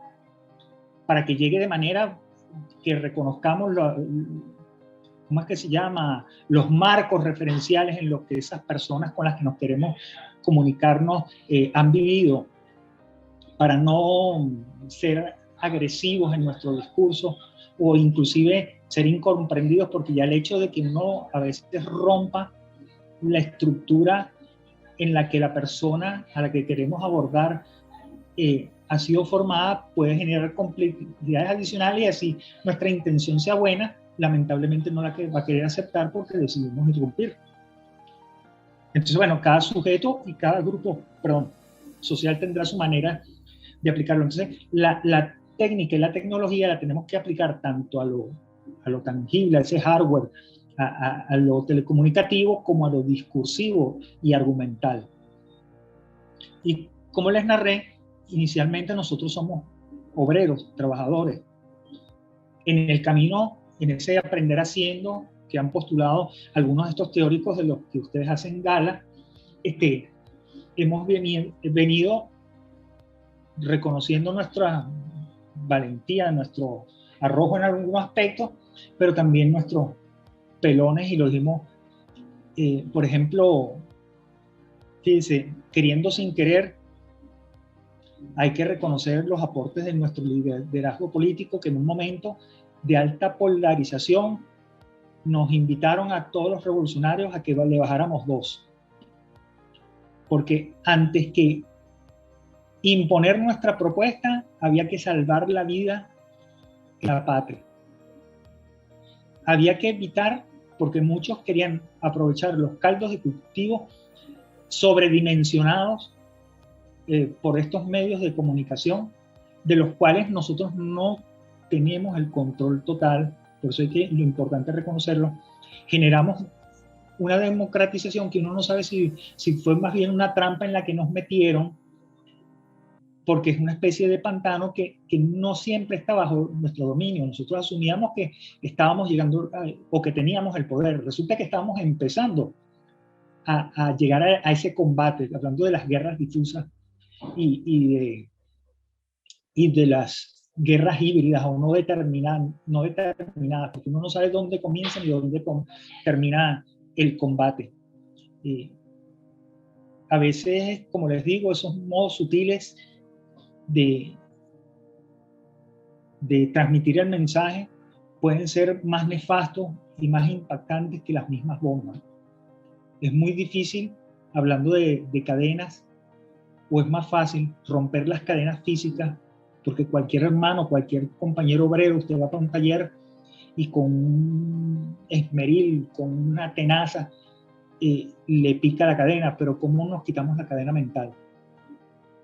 para que llegue de manera que reconozcamos ¿cómo es que se llama? Los marcos referenciales en los que esas personas con las que nos queremos comunicarnos han vivido, para no ser agresivos en nuestro discurso o inclusive ser incomprendidos, porque ya el hecho de que uno a veces rompa la estructura en la que la persona a la que queremos abordar ha sido formada puede generar complejidades adicionales, y así nuestra intención sea buena, lamentablemente no la va a querer aceptar porque decidimos interrumpir. Entonces, bueno, cada sujeto y cada grupo, social tendrá su manera de aplicarlo. Entonces, la técnica y la tecnología la tenemos que aplicar tanto a lo tangible, a ese hardware, a lo telecomunicativo, como a lo discursivo y argumental. Y como les narré, inicialmente nosotros somos obreros, trabajadores. En el camino, en ese aprender haciendo que han postulado algunos de estos teóricos de los que ustedes hacen gala, hemos venido reconociendo nuestra valentía, nuestro arrojo en algunos aspectos, pero también nuestros pelones, y lo dijimos, por ejemplo, fíjense, queriendo sin querer, hay que reconocer los aportes de nuestro liderazgo político, que en un momento de alta polarización nos invitaron a todos los revolucionarios a que le bajáramos 2. Porque antes que imponer nuestra propuesta, había que salvar la vida de la patria. Había que evitar, porque muchos querían aprovechar los caldos de cultivo sobredimensionados por estos medios de comunicación, de los cuales nosotros no teníamos el control total. Por eso es que lo importante es reconocerlo. Generamos una democratización que uno no sabe si fue más bien una trampa en la que nos metieron, porque es una especie de pantano que no siempre está bajo nuestro dominio. Nosotros asumíamos que estábamos llegando o que teníamos el poder. Resulta que estábamos empezando a llegar a ese combate, hablando de las guerras difusas y de las guerras híbridas o no determinadas, porque uno no sabe dónde comienza ni dónde termina el combate. A veces, como les digo, esos modos sutiles de transmitir el mensaje pueden ser más nefastos y más impactantes que las mismas bombas. Es muy difícil, hablando de cadenas, o es más fácil romper las cadenas físicas, porque cualquier hermano, cualquier compañero obrero, usted va para un taller y con un esmeril, con una tenaza, le pica la cadena, pero ¿cómo nos quitamos la cadena mental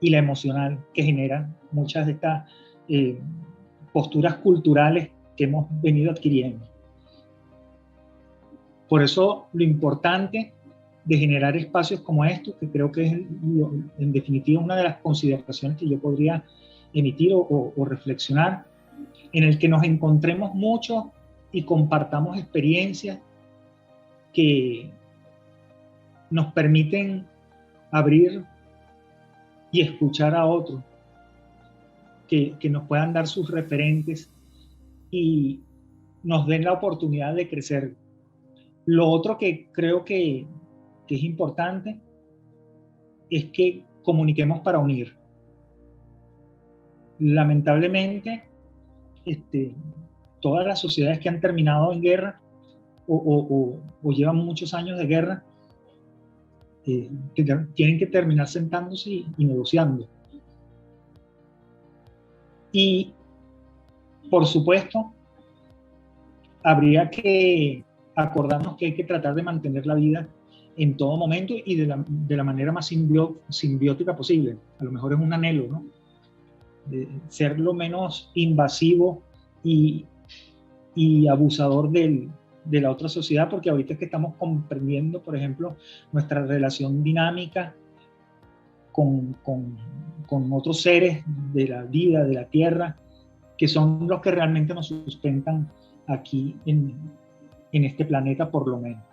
y la emocional que generan muchas de estas posturas culturales que hemos venido adquiriendo? Por eso lo importante de generar espacios como estos, que creo que es en definitiva una de las consideraciones que yo podría emitir o reflexionar, en el que nos encontremos mucho y compartamos experiencias que nos permiten abrir y escuchar a otros, que nos puedan dar sus referentes y nos den la oportunidad de crecer. Lo otro que creo que es importante es que comuniquemos para unir. Lamentablemente, todas las sociedades que han terminado en guerra o llevan muchos años de guerra, tienen que terminar sentándose y negociando. Y, por supuesto, habría que acordarnos que hay que tratar de mantener la vida en todo momento y de la manera más simbiótica posible. A lo mejor es un anhelo, ¿no? De ser lo menos invasivo y abusador de la otra sociedad, porque ahorita es que estamos comprendiendo, por ejemplo, nuestra relación dinámica con otros seres de la vida, de la tierra, que son los que realmente nos sustentan aquí en este planeta, por lo menos.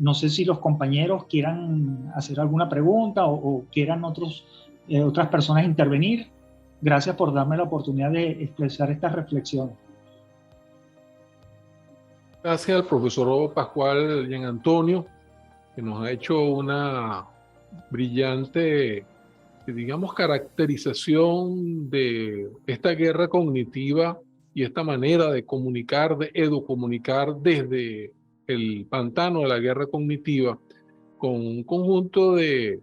No sé si los compañeros quieran hacer alguna pregunta o quieran otras personas intervenir. Gracias por darme la oportunidad de expresar estas reflexiones. Gracias al profesor Pascual Gian Antonio, que nos ha hecho una brillante, digamos, caracterización de esta guerra cognitiva y esta manera de comunicar, de educomunicar desde el pantano de la guerra cognitiva, con un conjunto de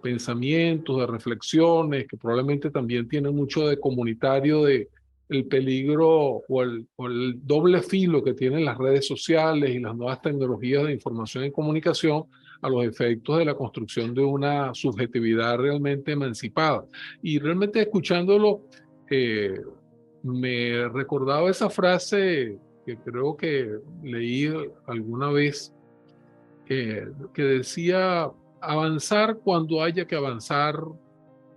pensamientos, de reflexiones, que probablemente también tienen mucho de comunitario, de el peligro o el doble filo que tienen las redes sociales y las nuevas tecnologías de información y comunicación a los efectos de la construcción de una subjetividad realmente emancipada. Y realmente escuchándolo, me recordaba esa frase que creo que leí alguna vez, que decía: avanzar cuando haya que avanzar,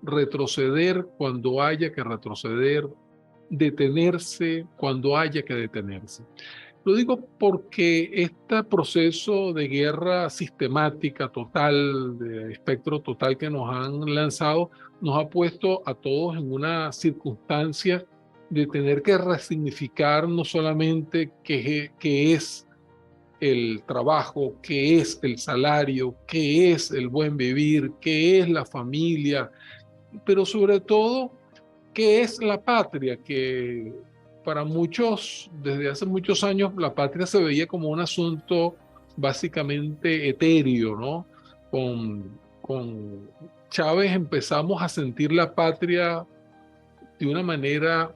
retroceder cuando haya que retroceder, detenerse cuando haya que detenerse. Lo digo porque este proceso de guerra sistemática total, de espectro total que nos han lanzado, nos ha puesto a todos en una circunstancia de tener que resignificar no solamente qué es el trabajo, qué es el salario, qué es el buen vivir, qué es la familia, pero sobre todo, qué es la patria, que para muchos, desde hace muchos años, la patria se veía como un asunto básicamente etéreo, ¿no? Con Chávez empezamos a sentir la patria de una manera,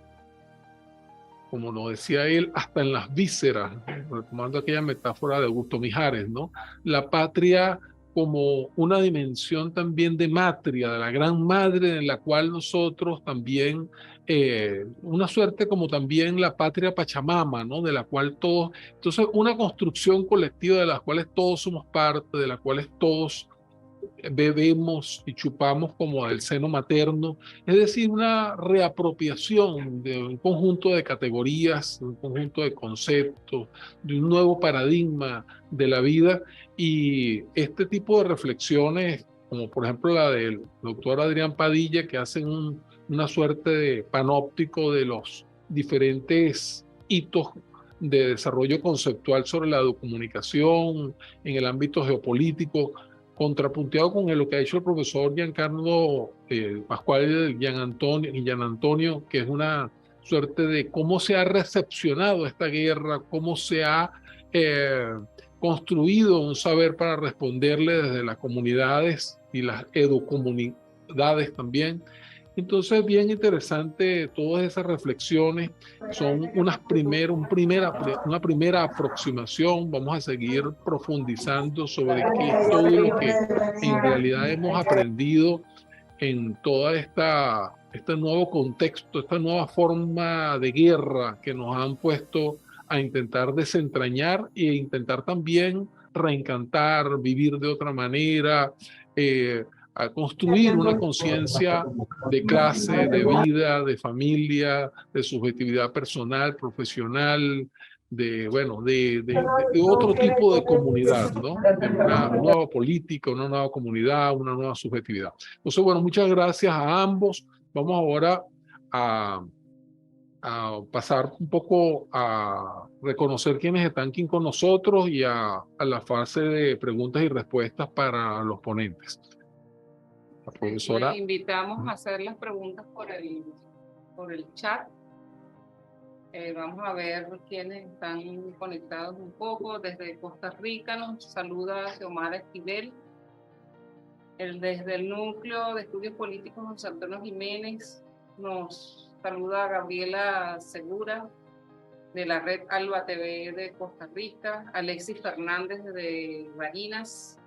como nos decía él, hasta en las vísceras, ¿no? Retomando aquella metáfora de Augusto Mijares, ¿no? La patria como una dimensión también de matria, de la gran madre en la cual nosotros también, una suerte como también la patria Pachamama, ¿no? De la cual todos, entonces una construcción colectiva de las cuales todos somos parte, de las cuales todos bebemos y chupamos como del seno materno, es decir, una reapropiación de un conjunto de categorías, de un conjunto de conceptos, de un nuevo paradigma de la vida, y este tipo de reflexiones, como por ejemplo la del doctor Adrián Padilla, que hacen una suerte de panóptico de los diferentes hitos de desarrollo conceptual sobre la comunicación en el ámbito geopolítico, contrapunteado con lo que ha hecho el profesor Giancarlo Pascual Gian Antonio, que es una suerte de cómo se ha recepcionado esta guerra, cómo se ha construido un saber para responderle desde las comunidades y las educomunidades también. Entonces, bien interesante todas esas reflexiones. Son una primera aproximación. Vamos a seguir profundizando sobre qué es todo lo que en realidad hemos aprendido en toda este nuevo contexto, esta nueva forma de guerra que nos han puesto a intentar desentrañar e intentar también reencantar, vivir de otra manera, a construir una conciencia de clase, de vida, de familia, de subjetividad personal, profesional, de otro tipo de comunidad, ¿no? De una nueva política, una nueva comunidad, una nueva subjetividad. Entonces, bueno, muchas gracias a ambos. Vamos ahora a pasar un poco a reconocer quiénes están aquí con nosotros y a la fase de preguntas y respuestas para los ponentes. La profesora. Les invitamos a hacer las preguntas por el chat. Vamos a ver quiénes están conectados un poco. Desde Costa Rica nos saluda Xiomara Esquivel. Desde el Núcleo de Estudios Políticos José Antonio Jiménez nos saluda Gabriela Segura, de la red Alba TV de Costa Rica. Alexis Fernández de Barinas.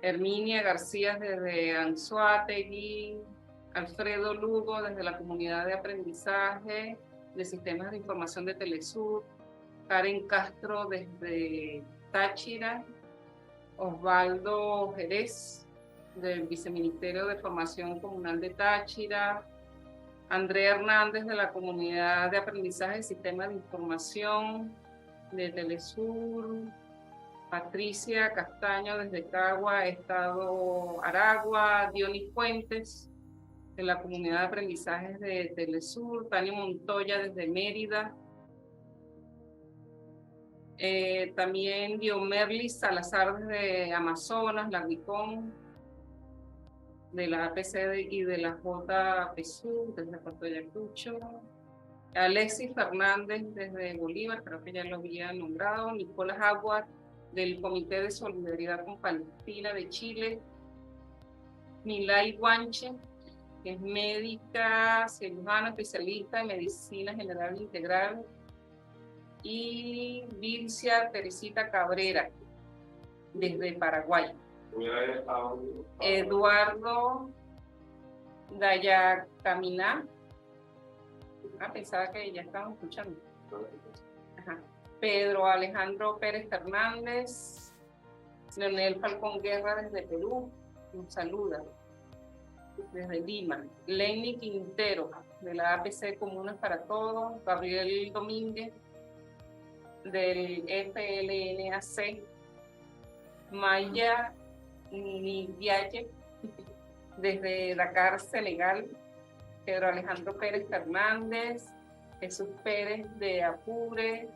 Herminia García desde Anzoátegui. Alfredo Lugo desde la comunidad de aprendizaje de sistemas de información de Telesur. Karen Castro desde Táchira. Osvaldo Jerez del Viceministerio de Formación Comunal de Táchira. Andrea Hernández de la Comunidad de Aprendizaje de Sistemas de Información de Telesur, Patricia Castaño desde Cagua, Estado Aragua, Dionis Fuentes de la Comunidad de Aprendizajes de Telesur, Tania Montoya desde Mérida, también Diomerly Salazar desde Amazonas, La Guicón, de la APC y de la JPSU, desde Puerto Ayacucho, Alexis Fernández desde Bolívar, creo que ya lo había nombrado, Nicolás Aguad del Comité de Solidaridad con Palestina de Chile, Milay Guanche, que es médica, cirujana, especialista en medicina general integral, y Vilcia Teresita Cabrera, desde Paraguay. Eduardo Dayacaminá, pensaba que ya estaban escuchando. Ajá. Pedro Alejandro Pérez Fernández, Leonel Falcón Guerra desde Perú, nos saluda desde Lima. Lenny Quintero de la APC Comunas para Todos, Gabriel Domínguez del FLNAC, Maya Nidiaye desde Dakar, Senegal, Pedro Alejandro Pérez Fernández, Jesús Pérez de Apure,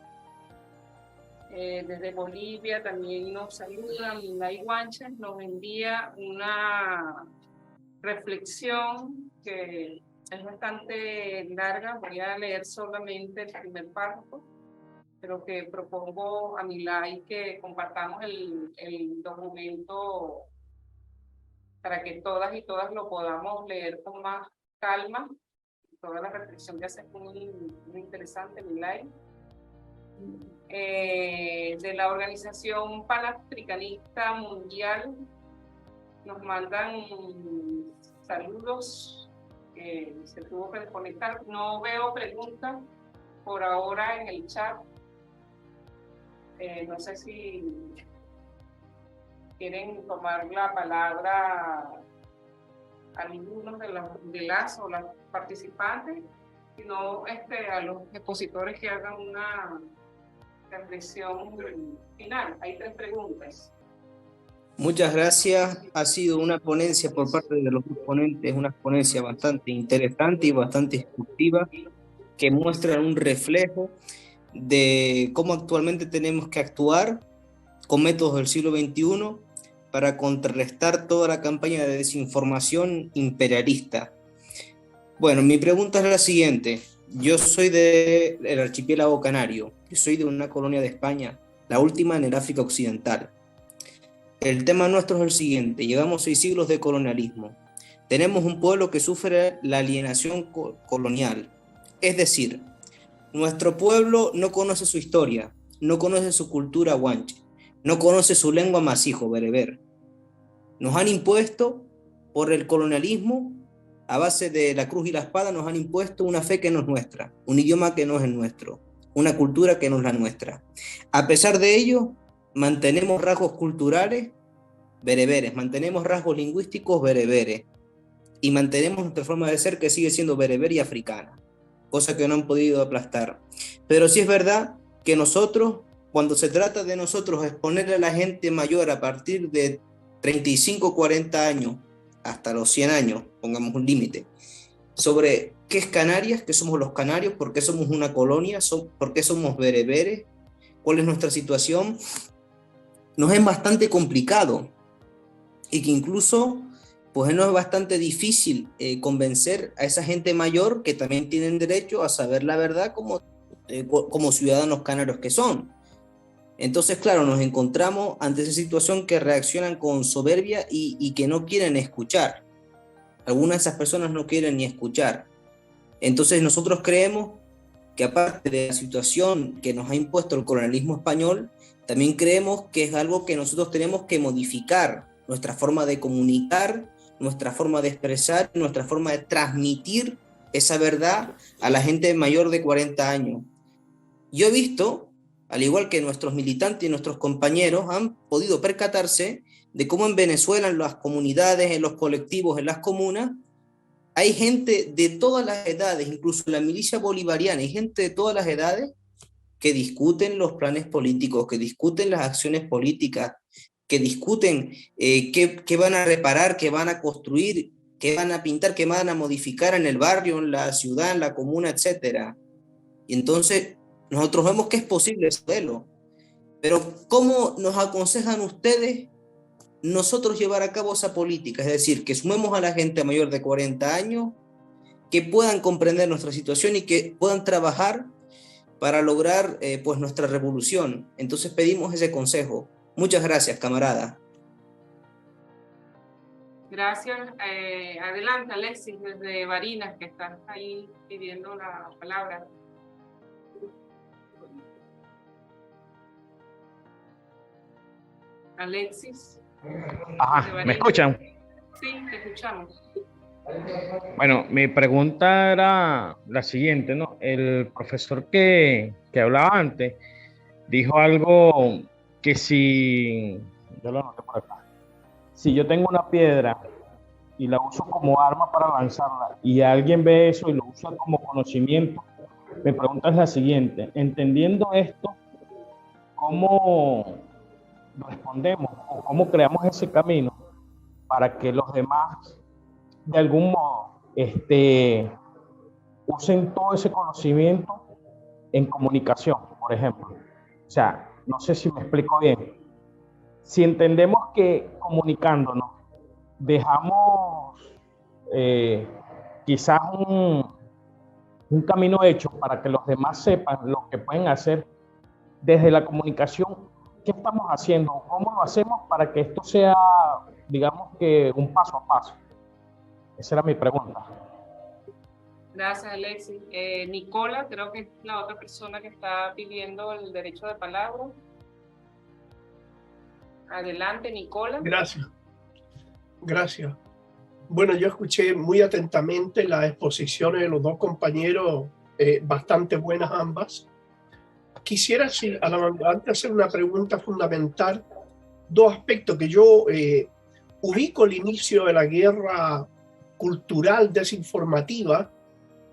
desde Bolivia también nos saluda. Milay Guanches nos envía una reflexión que es bastante larga, voy a leer solamente el primer párrafo, pero que propongo a Milay que compartamos el documento para que todas y todas lo podamos leer con más calma. Toda la reflexión que hace es muy interesante, Milay. De la Organización Panafricanista Mundial nos mandan saludos, se tuvo que desconectar. No veo preguntas por ahora en el chat. No sé si quieren tomar la palabra algunos de las o las participantes, sino a los expositores que hagan una reflexión final. Hay 3 preguntas. Muchas gracias. Ha sido una ponencia por parte de los ponentes, una ponencia bastante interesante y bastante instructiva, que muestra un reflejo de cómo actualmente tenemos que actuar con métodos del siglo XXI para contrarrestar toda la campaña de desinformación imperialista. Bueno, mi pregunta es la siguiente. Yo soy del archipiélago canario, yo soy de una colonia de España, la última en el África Occidental. El tema nuestro es el siguiente: llevamos 6 siglos de colonialismo. Tenemos un pueblo que sufre la alienación colonial. Es decir, nuestro pueblo no conoce su historia, no conoce su cultura guanche, no conoce su lengua masijo, bereber. Nos han impuesto, por el colonialismo, a base de la cruz y la espada, nos han impuesto una fe que no es nuestra, un idioma que no es el nuestro, una cultura que no es la nuestra. A pesar de ello, mantenemos rasgos culturales bereberes, mantenemos rasgos lingüísticos bereberes, y mantenemos nuestra forma de ser, que sigue siendo bereber y africana, cosa que no han podido aplastar. Pero sí es verdad que nosotros, cuando se trata de nosotros exponerle a la gente mayor a partir de 35, 40 años, hasta los 100 años, pongamos un límite, sobre qué es Canarias, qué somos los canarios, por qué somos una colonia, por qué somos bereberes, cuál es nuestra situación, nos es bastante complicado, y que incluso pues nos es bastante difícil convencer a esa gente mayor, que también tienen derecho a saber la verdad como ciudadanos canarios que son. Entonces, claro, nos encontramos ante esa situación que reaccionan con soberbia y que no quieren escuchar. Algunas de esas personas no quieren ni escuchar. Entonces nosotros creemos que, aparte de la situación que nos ha impuesto el colonialismo español, también creemos que es algo que nosotros tenemos que modificar, nuestra forma de comunicar, nuestra forma de expresar, nuestra forma de transmitir esa verdad a la gente mayor de 40 años. Yo he visto, al igual que nuestros militantes y nuestros compañeros, han podido percatarse de cómo en Venezuela, en las comunidades, en los colectivos, en las comunas, hay gente de todas las edades, incluso en la milicia bolivariana, hay gente de todas las edades que discuten los planes políticos, que discuten las acciones políticas, que discuten qué van a reparar, qué van a construir, qué van a pintar, qué van a modificar en el barrio, en la ciudad, en la comuna, etc. Y entonces nosotros vemos que es posible ese modelo. Pero ¿cómo nos aconsejan ustedes nosotros llevar a cabo esa política? Es decir, que sumemos a la gente mayor de 40 años, que puedan comprender nuestra situación y que puedan trabajar para lograr pues nuestra revolución. Entonces pedimos ese consejo. Muchas gracias, camarada. Gracias. Adelante, Alexis, desde Barinas, que estás ahí pidiendo la palabra. Alexis. Ajá, ¿me escuchan? Sí, te escuchamos. Bueno, mi pregunta era la siguiente, ¿no? El profesor que hablaba antes dijo algo que yo lo anoté por acá, si yo tengo una piedra y la uso como arma para lanzarla y alguien ve eso y lo usa como conocimiento, mi pregunta es la siguiente, entendiendo esto, ¿cómo respondemos o cómo creamos ese camino para que los demás de algún modo usen todo ese conocimiento en comunicación, por ejemplo? O sea, no sé si me explico bien. Si entendemos que comunicándonos dejamos quizás un camino hecho para que los demás sepan lo que pueden hacer desde la comunicación, ¿qué estamos haciendo? ¿Cómo lo hacemos para que esto sea, digamos que un paso a paso? Esa era mi pregunta. Gracias, Alexis. Nicola, creo que es la otra persona que está pidiendo el derecho de palabra. Adelante, Nicola. Gracias. Gracias. Bueno, yo escuché muy atentamente las exposiciones de los dos compañeros, bastante buenas ambas. Quisiera, antes de hacer una pregunta fundamental, dos aspectos que yo ubico el inicio de la guerra cultural desinformativa,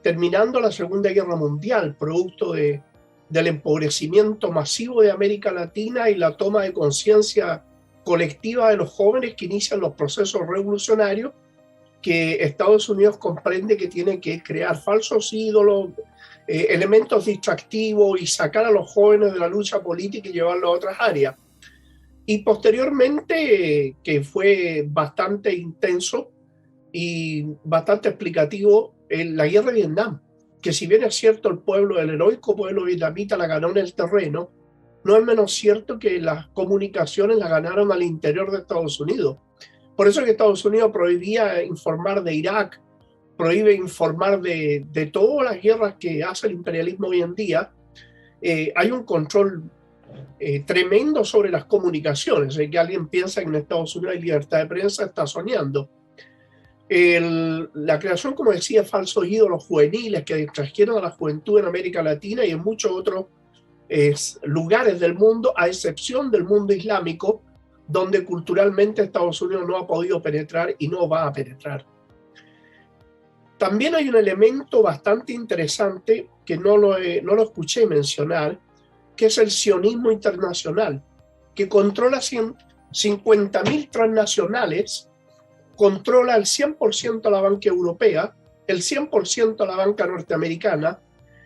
terminando la Segunda Guerra Mundial, producto del empobrecimiento masivo de América Latina y la toma de conciencia colectiva de los jóvenes que inician los procesos revolucionarios, que Estados Unidos comprende que tiene que crear falsos ídolos, elementos distractivos y sacar a los jóvenes de la lucha política y llevarlos a otras áreas. Y posteriormente, que fue bastante intenso y bastante explicativo, la guerra de Vietnam, que si bien es cierto el heroico pueblo vietnamita la ganó en el terreno, no es menos cierto que las comunicaciones la ganaron al interior de Estados Unidos. Por eso es que Estados Unidos prohibía informar de Irak, prohíbe informar de todas las guerras que hace el imperialismo hoy en día. Hay un control tremendo sobre las comunicaciones. Que alguien piensa que en Estados Unidos hay libertad de prensa, está soñando. La creación, como decía, de falsos ídolos juveniles que distrajeron a la juventud en América Latina y en muchos otros lugares del mundo, a excepción del mundo islámico, donde culturalmente Estados Unidos no ha podido penetrar y no va a penetrar. También hay un elemento bastante interesante que no lo escuché mencionar, que es el sionismo internacional, que controla 50.000 transnacionales, controla el 100% a la banca europea, el 100% a la banca norteamericana,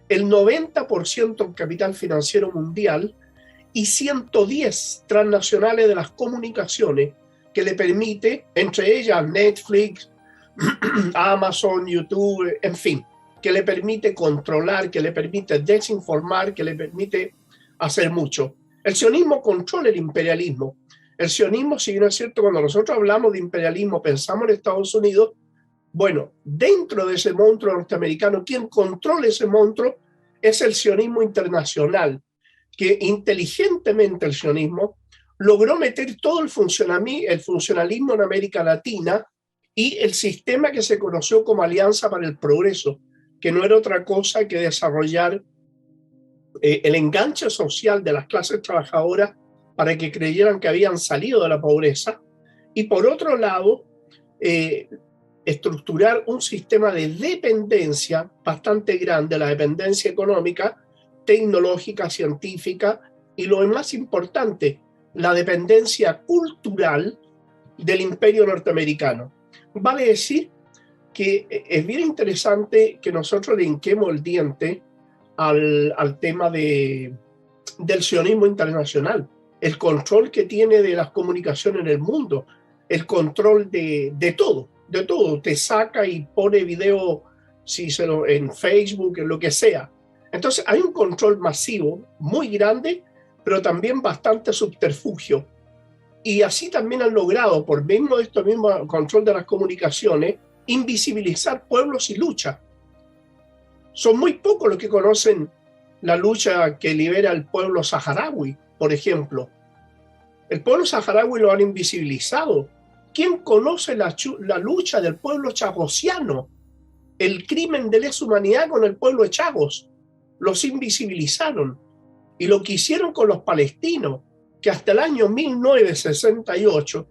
el 90% del capital financiero mundial y 110 transnacionales de las comunicaciones que le permite, entre ellas Netflix, Amazon, YouTube, en fin, que le permite controlar, que le permite desinformar, que le permite hacer mucho. El sionismo controla el imperialismo. El sionismo, si bien es cierto, cuando nosotros hablamos de imperialismo, pensamos en Estados Unidos. Bueno, dentro de ese monstruo norteamericano, quien controla ese monstruo es el sionismo internacional, que inteligentemente el sionismo logró meter todo el funcionalismo en América Latina y el sistema que se conoció como Alianza para el Progreso, que no era otra cosa que desarrollar el enganche social de las clases trabajadoras para que creyeran que habían salido de la pobreza. Y por otro lado, estructurar un sistema de dependencia bastante grande, la dependencia económica, tecnológica, científica y lo más importante, la dependencia cultural del imperio norteamericano. Vale decir que es bien interesante que nosotros le hinquemos el diente al tema del sionismo internacional, el control que tiene de las comunicaciones en el mundo, el control de todo, te saca y pone video en Facebook, en lo que sea. Entonces hay un control masivo, muy grande, pero también bastante subterfugio. Y así también han logrado, por medio de este mismo control de las comunicaciones, invisibilizar pueblos y lucha. Son muy pocos los que conocen la lucha que libera el pueblo saharaui, por ejemplo. El pueblo saharaui lo han invisibilizado. ¿Quién conoce la lucha del pueblo chagosiano? El crimen de lesa humanidad con el pueblo de Chagos. Los invisibilizaron. Y lo que hicieron con los palestinos, que hasta el año 1968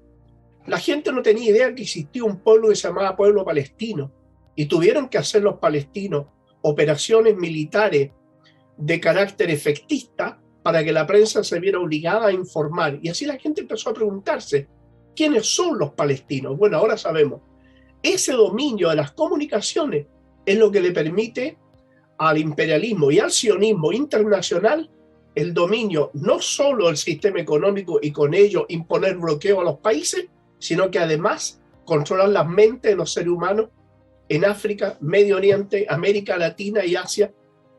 la gente no tenía idea que existía un pueblo que se llamaba pueblo palestino. Y tuvieron que hacer los palestinos operaciones militares de carácter efectista para que la prensa se viera obligada a informar. Y así la gente empezó a preguntarse, ¿quiénes son los palestinos? Bueno, ahora sabemos. Ese dominio de las comunicaciones es lo que le permite al imperialismo y al sionismo internacional el dominio no solo del sistema económico y con ello imponer bloqueo a los países, sino que además controlar las mentes de los seres humanos en África, Medio Oriente, América Latina y Asia,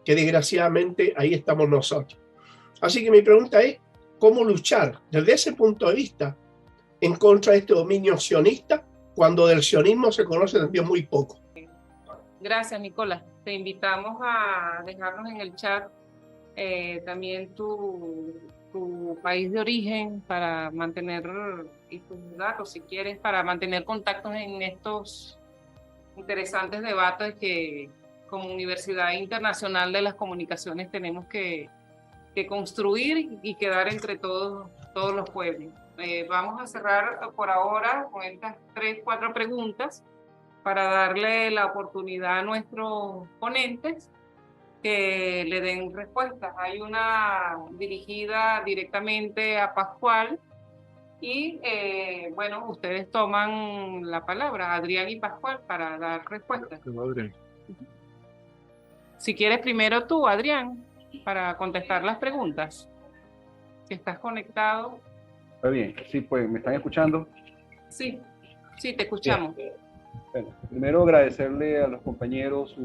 que desgraciadamente ahí estamos nosotros. Así que mi pregunta es, ¿cómo luchar desde ese punto de vista en contra de este dominio sionista, cuando del sionismo se conoce también muy poco? Gracias, Nicolás. Te invitamos a dejarnos en el chat también tu país de origen para mantener, y tus datos, si quieres, para mantener contactos en estos interesantes debates que como Universidad Internacional de las Comunicaciones tenemos que construir y quedar entre todos los pueblos. Vamos a cerrar por ahora con estas 3-4 preguntas para darle la oportunidad a nuestros ponentes que le den respuestas. Hay una dirigida directamente a Pascual y bueno, ustedes toman la palabra, Adrián y Pascual, para dar respuestas. Si quieres primero tú, Adrián, para contestar las preguntas. Si estás conectado. Está bien, sí, pues, ¿me están escuchando? Sí, te escuchamos. Bien. Bueno, primero agradecerle a los compañeros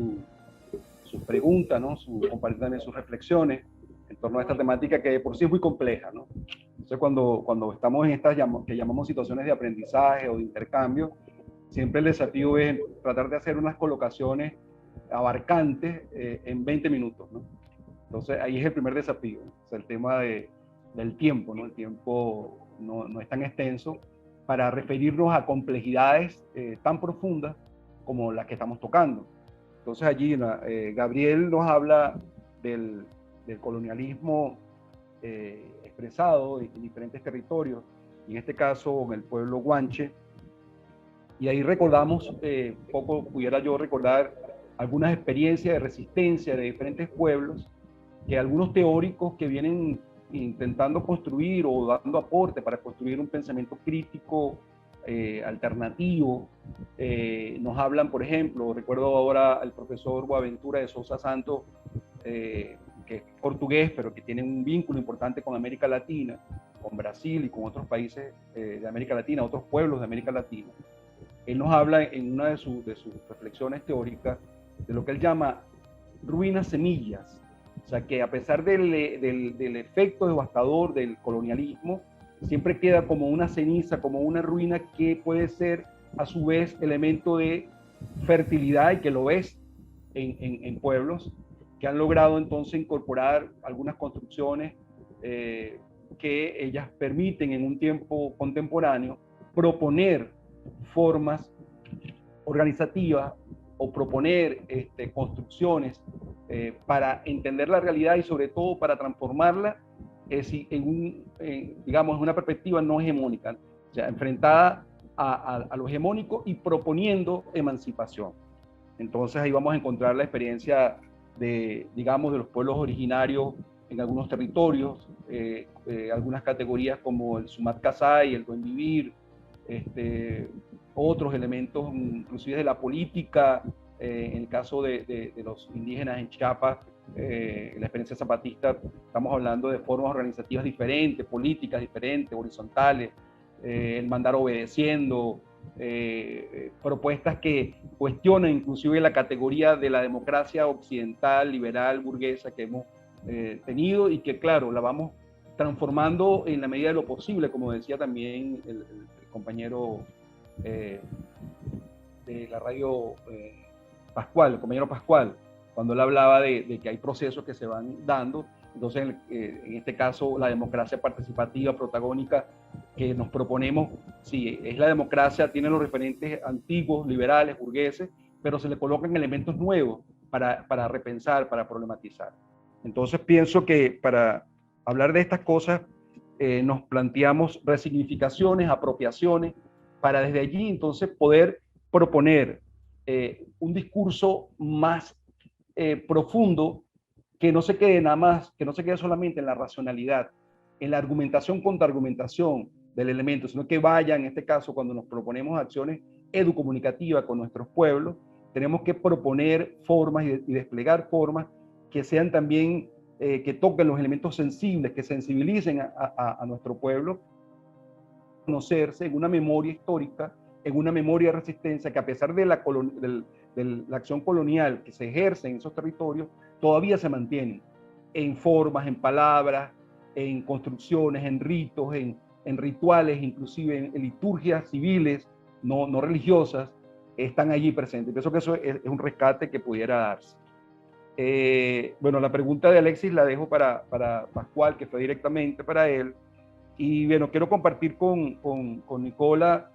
sus preguntas, ¿no? Compartir también sus reflexiones en torno a esta temática que por sí es muy compleja, ¿no? Entonces, cuando estamos en estas que llamamos situaciones de aprendizaje o de intercambio, siempre el desafío es tratar de hacer unas colocaciones abarcantes en 20 minutos, ¿no? Entonces, ahí es el primer desafío, o sea, el tema del tiempo, ¿no? El tiempo no es tan extenso para referirnos a complejidades tan profundas como las que estamos tocando. Entonces allí Gabriel nos habla del colonialismo expresado en diferentes territorios, y en este caso en el pueblo guanche, y ahí recordamos, poco pudiera yo recordar algunas experiencias de resistencia de diferentes pueblos, que algunos teóricos que vienen intentando construir o dando aporte para construir un pensamiento crítico alternativo, nos hablan, por ejemplo, recuerdo ahora al profesor Boaventura de Sousa Santos, que es portugués, pero que tiene un vínculo importante con América Latina, con Brasil y con otros países de América Latina, otros pueblos de América Latina. Él nos habla en una de sus reflexiones teóricas de lo que él llama ruinas semillas. O sea, que a pesar del efecto devastador del colonialismo, siempre queda como una ceniza, como una ruina que puede ser a su vez elemento de fertilidad, y que lo es en pueblos que han logrado entonces incorporar algunas construcciones que ellas permiten en un tiempo contemporáneo proponer formas organizativas o proponer construcciones para entender la realidad y sobre todo para transformarla digamos, en una perspectiva no hegemónica, o sea, enfrentada a lo hegemónico y proponiendo emancipación. Entonces ahí vamos a encontrar la experiencia de, digamos, de los pueblos originarios en algunos territorios, algunas categorías como el Sumat Kazay, el buen vivir, otros elementos inclusive de la política, en el caso de los indígenas en Chiapas, la experiencia zapatista, estamos hablando de formas organizativas diferentes, políticas diferentes, horizontales, el mandar obedeciendo, propuestas que cuestionan inclusive la categoría de la democracia occidental, liberal, burguesa que hemos tenido y que, claro, la vamos transformando en la medida de lo posible, como decía también el compañero de la radio Pascual, el compañero Pascual, cuando él hablaba de que hay procesos que se van dando. Entonces, en este caso, la democracia participativa, protagónica, que nos proponemos, sí, es la democracia, tiene los referentes antiguos, liberales, burgueses, pero se le colocan elementos nuevos para repensar, para problematizar. Entonces, pienso que para hablar de estas cosas, nos planteamos resignificaciones, apropiaciones, para desde allí, entonces, poder proponer un discurso más profundo, que no se quede nada más, que no se quede solamente en la racionalidad, en la argumentación contra argumentación del elemento, sino que vaya, en este caso, cuando nos proponemos acciones educomunicativas con nuestros pueblos, tenemos que proponer formas y desplegar formas que sean también, que toquen los elementos sensibles, que sensibilicen a nuestro pueblo, conocerse en una memoria histórica, en una memoria de resistencia que, a pesar de la acción colonial que se ejerce en esos territorios, todavía se mantienen en formas, en palabras, en construcciones, en ritos, en rituales, inclusive en liturgias civiles, no religiosas, están allí presentes. Pienso que eso es un rescate que pudiera darse. Bueno, la pregunta de Alexis la dejo para Pascual, que fue directamente para él. Y bueno, quiero compartir con Nicola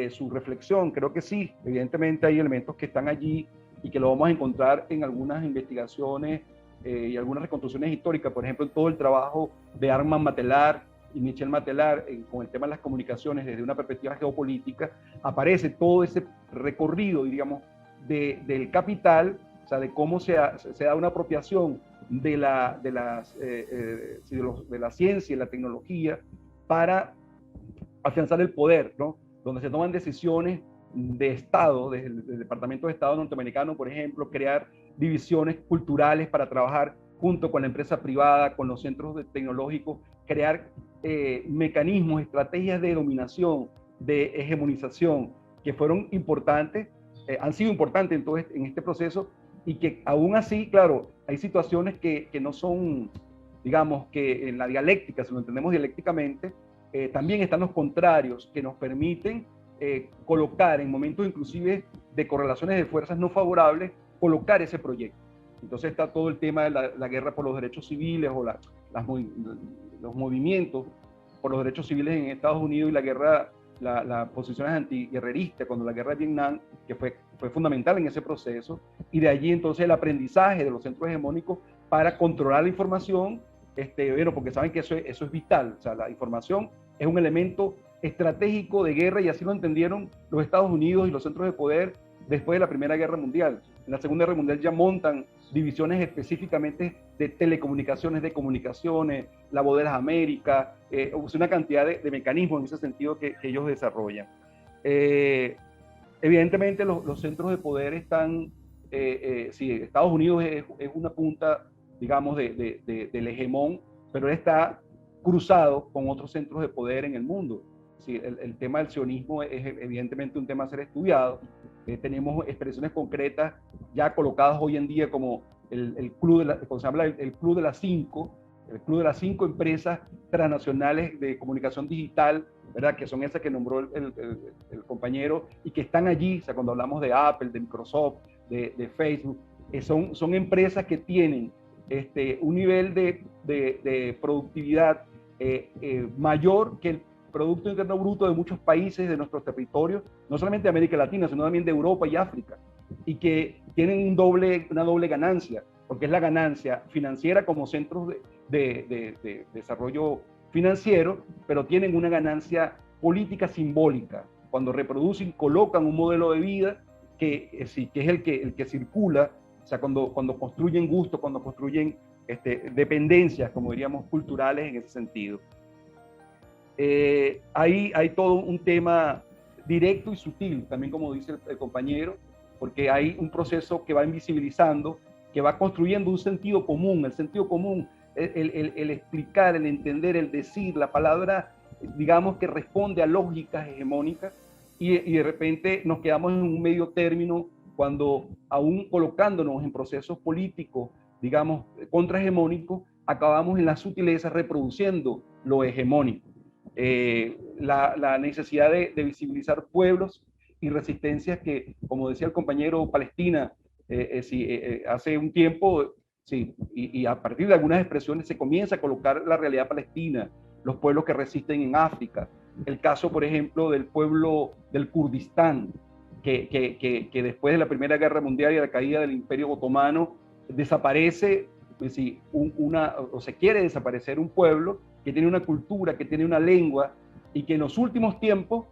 su reflexión. Creo que sí, evidentemente hay elementos que están allí y que lo vamos a encontrar en algunas investigaciones y algunas reconstrucciones históricas. Por ejemplo, en todo el trabajo de Armand Matelar y Michel Matelar con el tema de las comunicaciones desde una perspectiva geopolítica, aparece todo ese recorrido, diríamos, del capital, o sea, de cómo se da una apropiación de la ciencia y la tecnología para afianzar el poder, ¿no? Donde se toman decisiones de Estado, desde el Departamento de Estado norteamericano, por ejemplo, crear divisiones culturales para trabajar junto con la empresa privada, con los centros tecnológicos, crear mecanismos, estrategias de dominación, de hegemonización, que fueron importantes, han sido importantes en este proceso, y que aún así, claro, hay situaciones que no son, digamos, que en la dialéctica, si lo entendemos dialécticamente, también están los contrarios que nos permiten colocar en momentos inclusive de correlaciones de fuerzas no favorables, colocar ese proyecto. Entonces está todo el tema de la guerra por los derechos civiles o los movimientos por los derechos civiles en Estados Unidos y la guerra, las posiciones antiguerreristas, cuando la guerra de Vietnam, que fue fundamental en ese proceso, y de allí entonces el aprendizaje de los centros hegemónicos para controlar la información, bueno, porque saben que eso es vital, o sea, la información es un elemento estratégico de guerra, y así lo entendieron los Estados Unidos y los centros de poder después de la Primera Guerra Mundial. En la Segunda Guerra Mundial ya montan divisiones específicamente de telecomunicaciones, de comunicaciones, la voz de las Américas, una cantidad de mecanismos en ese sentido que ellos desarrollan. Evidentemente los centros de poder están, sí, Estados Unidos es una punta, digamos, del hegemón, pero él está cruzado con otros centros de poder en el mundo. Sí, el tema del sionismo es evidentemente un tema a ser estudiado. Tenemos expresiones concretas ya colocadas hoy en día como el club como se habla, el club de las 5, el club de las 5 empresas transnacionales de comunicación digital, ¿verdad? Que son esas que nombró el compañero y que están allí, o sea, cuando hablamos de Apple, de Microsoft, de Facebook, son empresas que tienen un nivel de productividad mayor que el Producto Interno Bruto de muchos países de nuestros territorios, no solamente de América Latina, sino también de Europa y África, y que tienen una doble ganancia, porque es la ganancia financiera como centros de desarrollo financiero, pero tienen una ganancia política simbólica, cuando reproducen, colocan un modelo de vida que es el que circula, o sea, cuando construyen gusto, cuando construyen dependencias, como diríamos, culturales en ese sentido. Hay todo un tema directo y sutil, también como dice el compañero, porque hay un proceso que va invisibilizando, que va construyendo un sentido común. El sentido común, el explicar, el entender, el decir, la palabra, digamos, que responde a lógicas hegemónicas, y de repente nos quedamos en un medio término cuando, aún colocándonos en procesos políticos, digamos, contrahegemónicos, acabamos en la sutileza reproduciendo lo hegemónico. La necesidad de visibilizar pueblos y resistencias que, como decía el compañero, Palestina, hace un tiempo, sí, y a partir de algunas expresiones se comienza a colocar la realidad palestina, los pueblos que resisten en África. El caso, por ejemplo, del pueblo del Kurdistán, que después de la Primera Guerra Mundial y la caída del Imperio Otomano, desaparece, o se quiere desaparecer un pueblo que tiene una cultura, que tiene una lengua, y que en los últimos tiempos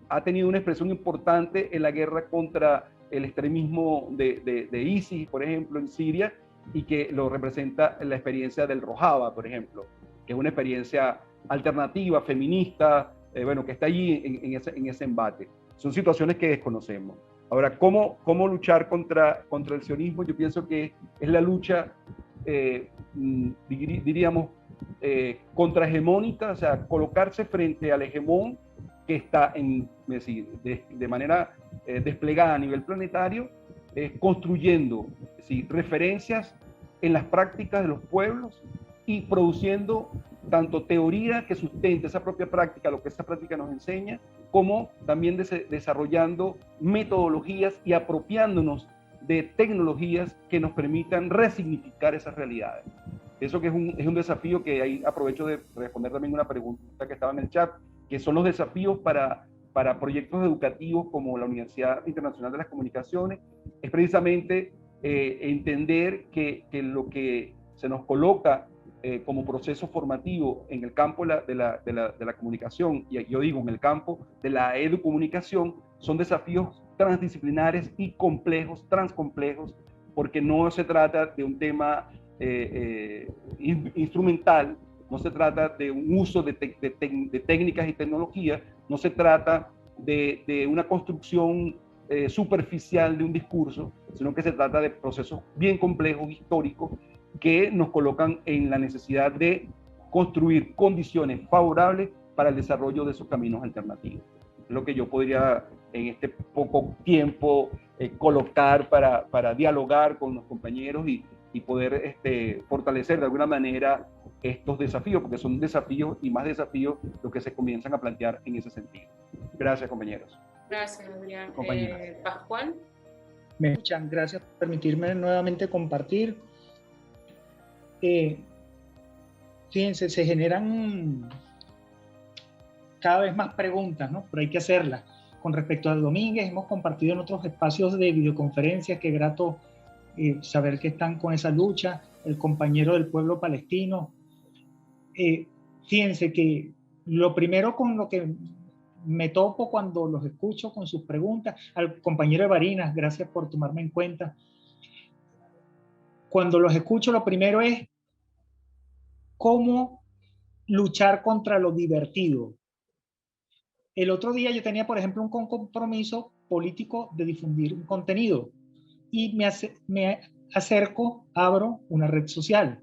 ha tenido una expresión importante en la guerra contra el extremismo de ISIS, por ejemplo, en Siria, y que lo representa en la experiencia del Rojava, por ejemplo, que es una experiencia alternativa, feminista, que está allí en ese embate. Son situaciones que desconocemos. Ahora, ¿cómo luchar contra el sionismo? Yo pienso que es la lucha, diríamos, contrahegemónica, o sea, colocarse frente al hegemón que está de manera desplegada a nivel planetario, construyendo referencias en las prácticas de los pueblos y produciendo tanto teoría que sustente esa propia práctica, lo que esa práctica nos enseña, como también desarrollando metodologías y apropiándonos de tecnologías que nos permitan resignificar esas realidades. Eso que es un desafío que ahí aprovecho de responder también una pregunta que estaba en el chat, que son los desafíos para proyectos educativos como la Universidad Internacional de las Comunicaciones, es precisamente entender que lo que se nos coloca como proceso formativo en el campo de la comunicación, y yo digo en el campo de la educomunicación, son desafíos transdisciplinares y complejos, transcomplejos, porque no se trata de un tema instrumental, no se trata de un uso de técnicas y tecnologías, no se trata de una construcción superficial de un discurso, sino que se trata de procesos bien complejos, históricos, que nos colocan en la necesidad de construir condiciones favorables para el desarrollo de esos caminos alternativos. Es lo que yo podría en este poco tiempo colocar para dialogar con los compañeros y poder fortalecer de alguna manera estos desafíos, porque son desafíos y más desafíos los que se comienzan a plantear en ese sentido. Gracias, compañeros. Gracias, Adrián. Pascual. Muchas gracias por permitirme nuevamente compartir. Fíjense, se generan cada vez más preguntas, ¿no? Pero hay que hacerlas. Con respecto al Domínguez, hemos compartido en otros espacios de videoconferencias, qué grato saber que están con esa lucha, el compañero del pueblo palestino. Fíjense que lo primero con lo que me topo cuando los escucho con sus preguntas, al compañero de Barinas, gracias por tomarme en cuenta. Cuando los escucho, lo primero es cómo luchar contra lo divertido. El otro día yo tenía, por ejemplo, un compromiso político de difundir un contenido y me acerco, abro una red social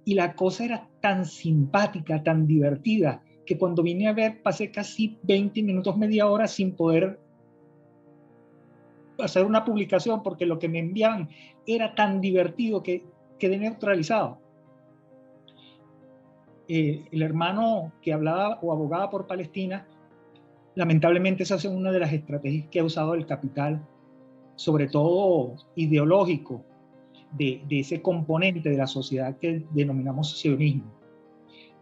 y la cosa era tan simpática, tan divertida, que cuando vine a ver pasé casi 20 minutos, media hora sin poder hacer una publicación porque lo que me enviaban era tan divertido que quedé neutralizado. El hermano que hablaba o abogaba por Palestina, lamentablemente esa es una de las estrategias que ha usado el capital, sobre todo ideológico, de ese componente de la sociedad que denominamos sionismo.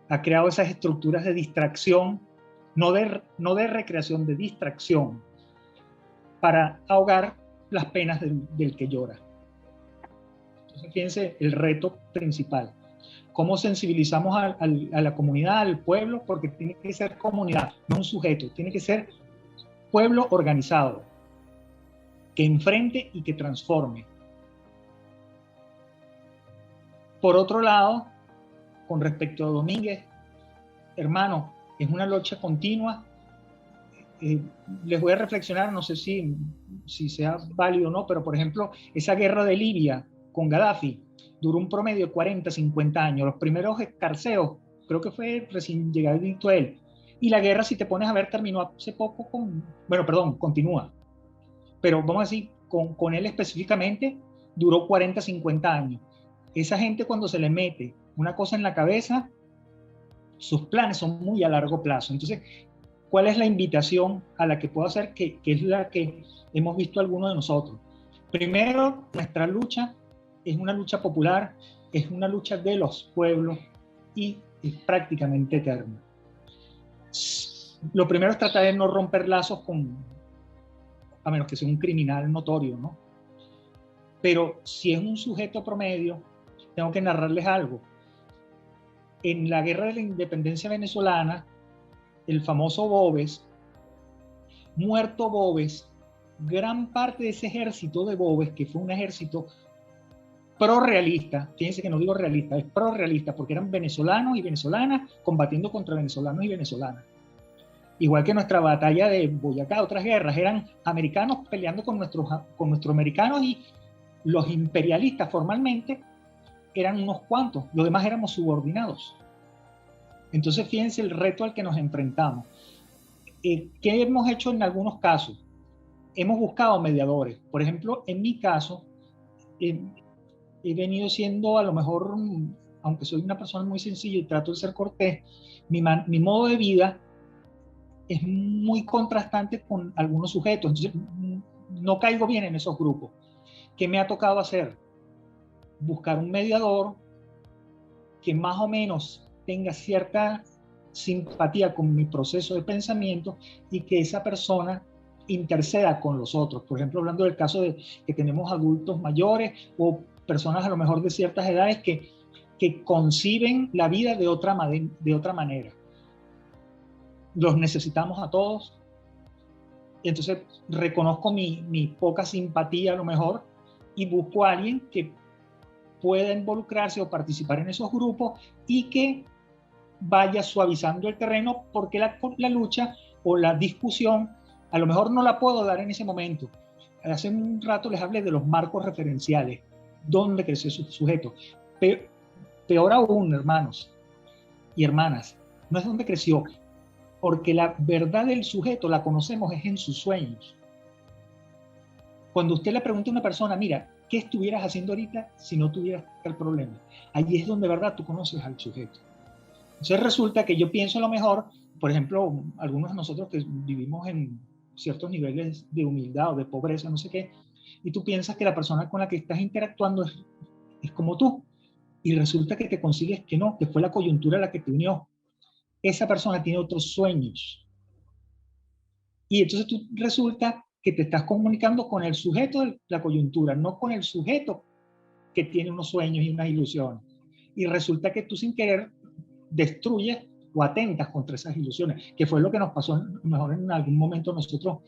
Ha creado esas estructuras de distracción, no de recreación, de distracción, para ahogar las penas del que llora. Entonces, fíjense el reto principal. ¿Cómo sensibilizamos a la comunidad, al pueblo? Porque tiene que ser comunidad, no un sujeto. Tiene que ser pueblo organizado, que enfrente y que transforme. Por otro lado, con respecto a Domínguez, hermano, es una lucha continua. Les voy a reflexionar, no sé si sea válido o no, pero por ejemplo, esa guerra de Libia con Gaddafi duró un promedio de 40, 50 años. Los primeros escarceos, creo que fue recién llegado él. Y la guerra, si te pones a ver, terminó hace poco continúa. Pero vamos a decir, con él específicamente, duró 40, 50 años. Esa gente, cuando se le mete una cosa en la cabeza, sus planes son muy a largo plazo. Entonces, ¿cuál es la invitación a la que puedo hacer, que es la que hemos visto algunos de nosotros? Primero, nuestra lucha es una lucha popular, es una lucha de los pueblos y es prácticamente eterna. Lo primero es tratar de no romper lazos a menos que sea un criminal notorio, ¿no? Pero si es un sujeto promedio, tengo que narrarles algo. En la guerra de la independencia venezolana, el famoso Boves, muerto Boves, gran parte de ese ejército de Boves, que fue un ejército pro-realista, fíjense que no digo realista, es pro-realista, porque eran venezolanos y venezolanas combatiendo contra venezolanos y venezolanas. Igual que nuestra batalla de Boyacá, otras guerras, eran americanos peleando con nuestros americanos, y los imperialistas formalmente eran unos cuantos, los demás éramos subordinados. Entonces fíjense el reto al que nos enfrentamos. ¿Qué hemos hecho en algunos casos? Hemos buscado mediadores. Por ejemplo, en mi caso, he venido siendo, a lo mejor, aunque soy una persona muy sencilla y trato de ser cortés, mi modo de vida es muy contrastante con algunos sujetos. Entonces, no caigo bien en esos grupos. ¿Qué me ha tocado hacer? Buscar un mediador que más o menos tenga cierta simpatía con mi proceso de pensamiento y que esa persona interceda con los otros. Por ejemplo, hablando del caso de que tenemos adultos mayores o personas a lo mejor de ciertas edades que conciben la vida de otra manera. Los necesitamos a todos. Y entonces reconozco mi poca simpatía a lo mejor y busco a alguien que pueda involucrarse o participar en esos grupos y que vaya suavizando el terreno, porque la lucha o la discusión a lo mejor no la puedo dar en ese momento. Hace un rato les hablé de los marcos referenciales, dónde creció su sujeto. Peor aún, hermanos y hermanas, no es dónde creció, porque la verdad del sujeto la conocemos es en sus sueños. Cuando usted le pregunta a una persona, mira, ¿qué estuvieras haciendo ahorita si no tuvieras el problema? Allí es donde, verdad, tú conoces al sujeto. Entonces resulta que yo pienso a lo mejor, por ejemplo, algunos de nosotros que vivimos en ciertos niveles de humildad o de pobreza, no sé qué, y tú piensas que la persona con la que estás interactuando es como tú, y resulta que te consigues que no, que fue la coyuntura la que te unió. Esa persona tiene otros sueños. Y entonces tú resulta que te estás comunicando con el sujeto de la coyuntura, no con el sujeto que tiene unos sueños y unas ilusiones. Y resulta que tú sin querer destruyes o atentas contra esas ilusiones, que fue lo que nos pasó mejor en algún momento nosotros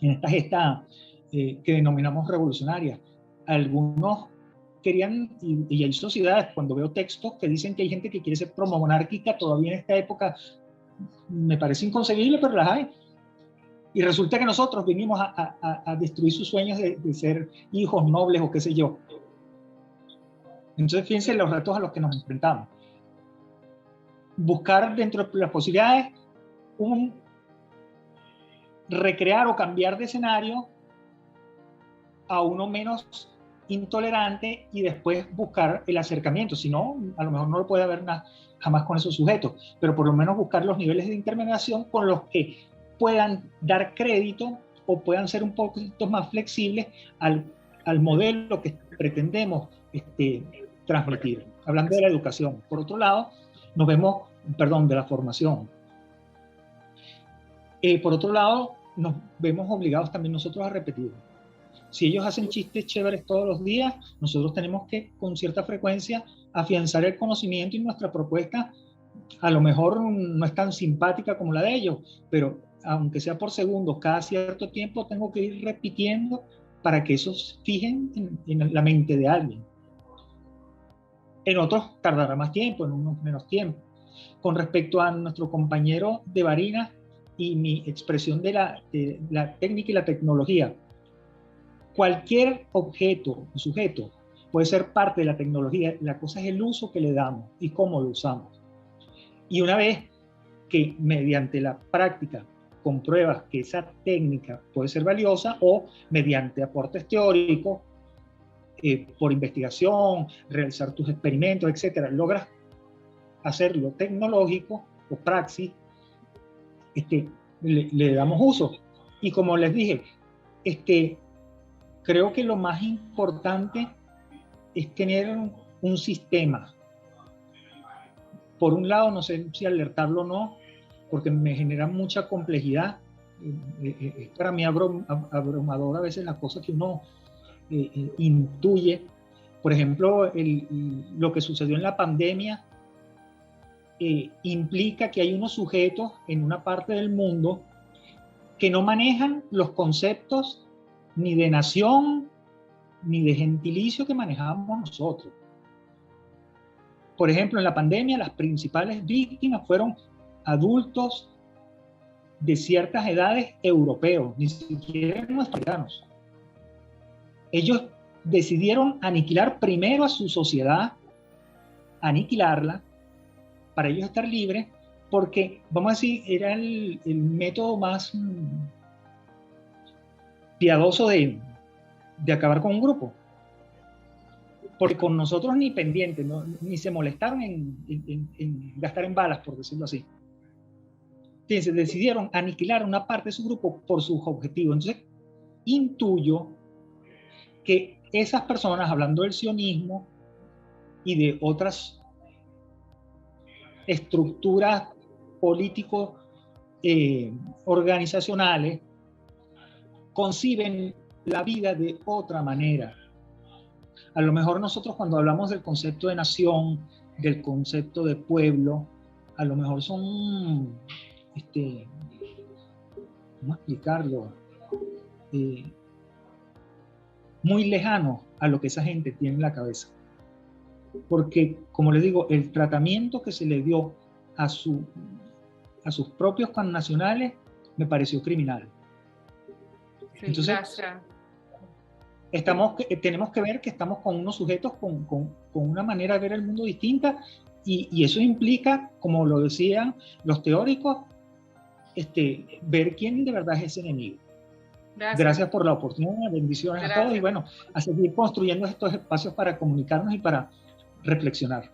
en esta gesta que denominamos revolucionaria. Algunos querían, y hay sociedades, cuando veo textos que dicen que hay gente que quiere ser promonárquica todavía en esta época, me parece inconcebible, pero las hay. Y resulta que nosotros vinimos a destruir sus sueños de ser hijos nobles o qué sé yo. Entonces fíjense los retos a los que nos enfrentamos. Buscar dentro de las posibilidades recrear o cambiar de escenario a uno menos intolerante y después buscar el acercamiento. Si no, a lo mejor no lo puede haber jamás con esos sujetos, pero por lo menos buscar los niveles de intermediación con los que puedan dar crédito o puedan ser un poquito más flexibles al modelo que pretendemos transmitir. Hablando de la educación. Por otro lado, nos vemos, de la formación. Por otro lado, nos vemos obligados también nosotros a repetir. Si ellos hacen chistes chéveres todos los días, nosotros tenemos que, con cierta frecuencia, afianzar el conocimiento, y nuestra propuesta a lo mejor no es tan simpática como la de ellos, pero aunque sea por segundos, cada cierto tiempo tengo que ir repitiendo para que eso se fijen en la mente de alguien. En otros tardará más tiempo, en unos menos tiempo. Con respecto a nuestro compañero de Barinas y mi expresión de la técnica y la tecnología, cualquier objeto o sujeto puede ser parte de la tecnología. La cosa es el uso que le damos y cómo lo usamos. Y una vez que mediante la práctica compruebas que esa técnica puede ser valiosa, o mediante aportes teóricos, por investigación, realizar tus experimentos, etcétera, logras hacerlo tecnológico o praxis, le damos uso. Y como les dije, creo que lo más importante es tener un sistema. Por un lado, no sé si alertarlo o no, porque me genera mucha complejidad. Es para mí abrumador a veces las cosas que uno intuye. Por ejemplo, lo que sucedió en la pandemia implica que hay unos sujetos en una parte del mundo que no manejan los conceptos ni de nación ni de gentilicio que manejábamos nosotros. Por ejemplo, en la pandemia las principales víctimas fueron adultos de ciertas edades europeos, ni siquiera norteamericanos. Ellos decidieron aniquilar primero a su sociedad, aniquilarla, para ellos estar libres, porque, vamos a decir, era el método más piadoso de acabar con un grupo. Porque con nosotros ni pendientes, ni se molestaron en gastar en balas, por decirlo así. Entonces decidieron aniquilar una parte de su grupo por sus objetivos. Entonces intuyo que esas personas, hablando del sionismo y de otras estructuras políticos organizacionales, conciben la vida de otra manera. A lo mejor nosotros, cuando hablamos del concepto de nación, del concepto de pueblo, a lo mejor son, ¿cómo explicarlo? Muy lejanos a lo que esa gente tiene en la cabeza. Porque, como les digo, el tratamiento que se le dio a sus propios connacionales me pareció criminal. Sí, entonces, gracias. tenemos que ver que estamos con unos sujetos con una manera de ver el mundo distinta, y eso implica, como lo decían los teóricos, ver quién de verdad es ese enemigo. Gracias por la oportunidad, bendiciones a todos, y bueno, a seguir construyendo estos espacios para comunicarnos y para reflexionar.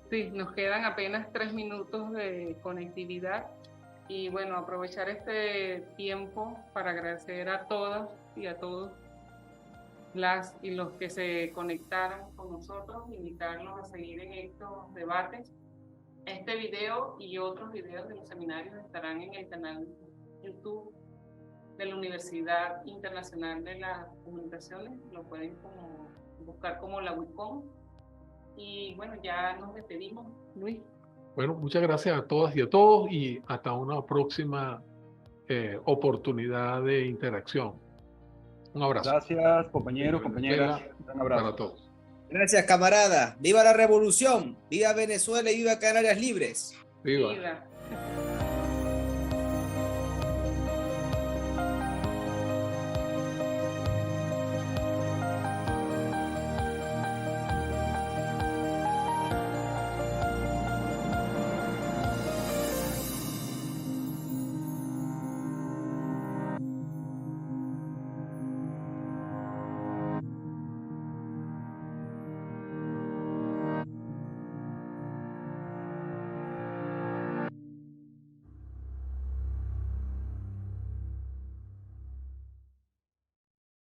Sí, nos quedan apenas 3 minutos de conectividad, y bueno, aprovechar este tiempo para agradecer a todas y a todos las y los que se conectaron con nosotros, invitarlos a seguir en estos debates. Este video y otros videos de los seminarios estarán en el canal YouTube de la Universidad Internacional de las Comunicaciones. Lo pueden buscar como la UICOM. Y bueno, ya nos despedimos, Luis. Bueno, muchas gracias a todas y a todos, y hasta una próxima oportunidad de interacción. Un abrazo. Gracias, compañeros, compañeras. Un abrazo para todos. Gracias, camarada. ¡Viva la revolución! ¡Viva Venezuela y viva Canarias Libres! ¡Viva!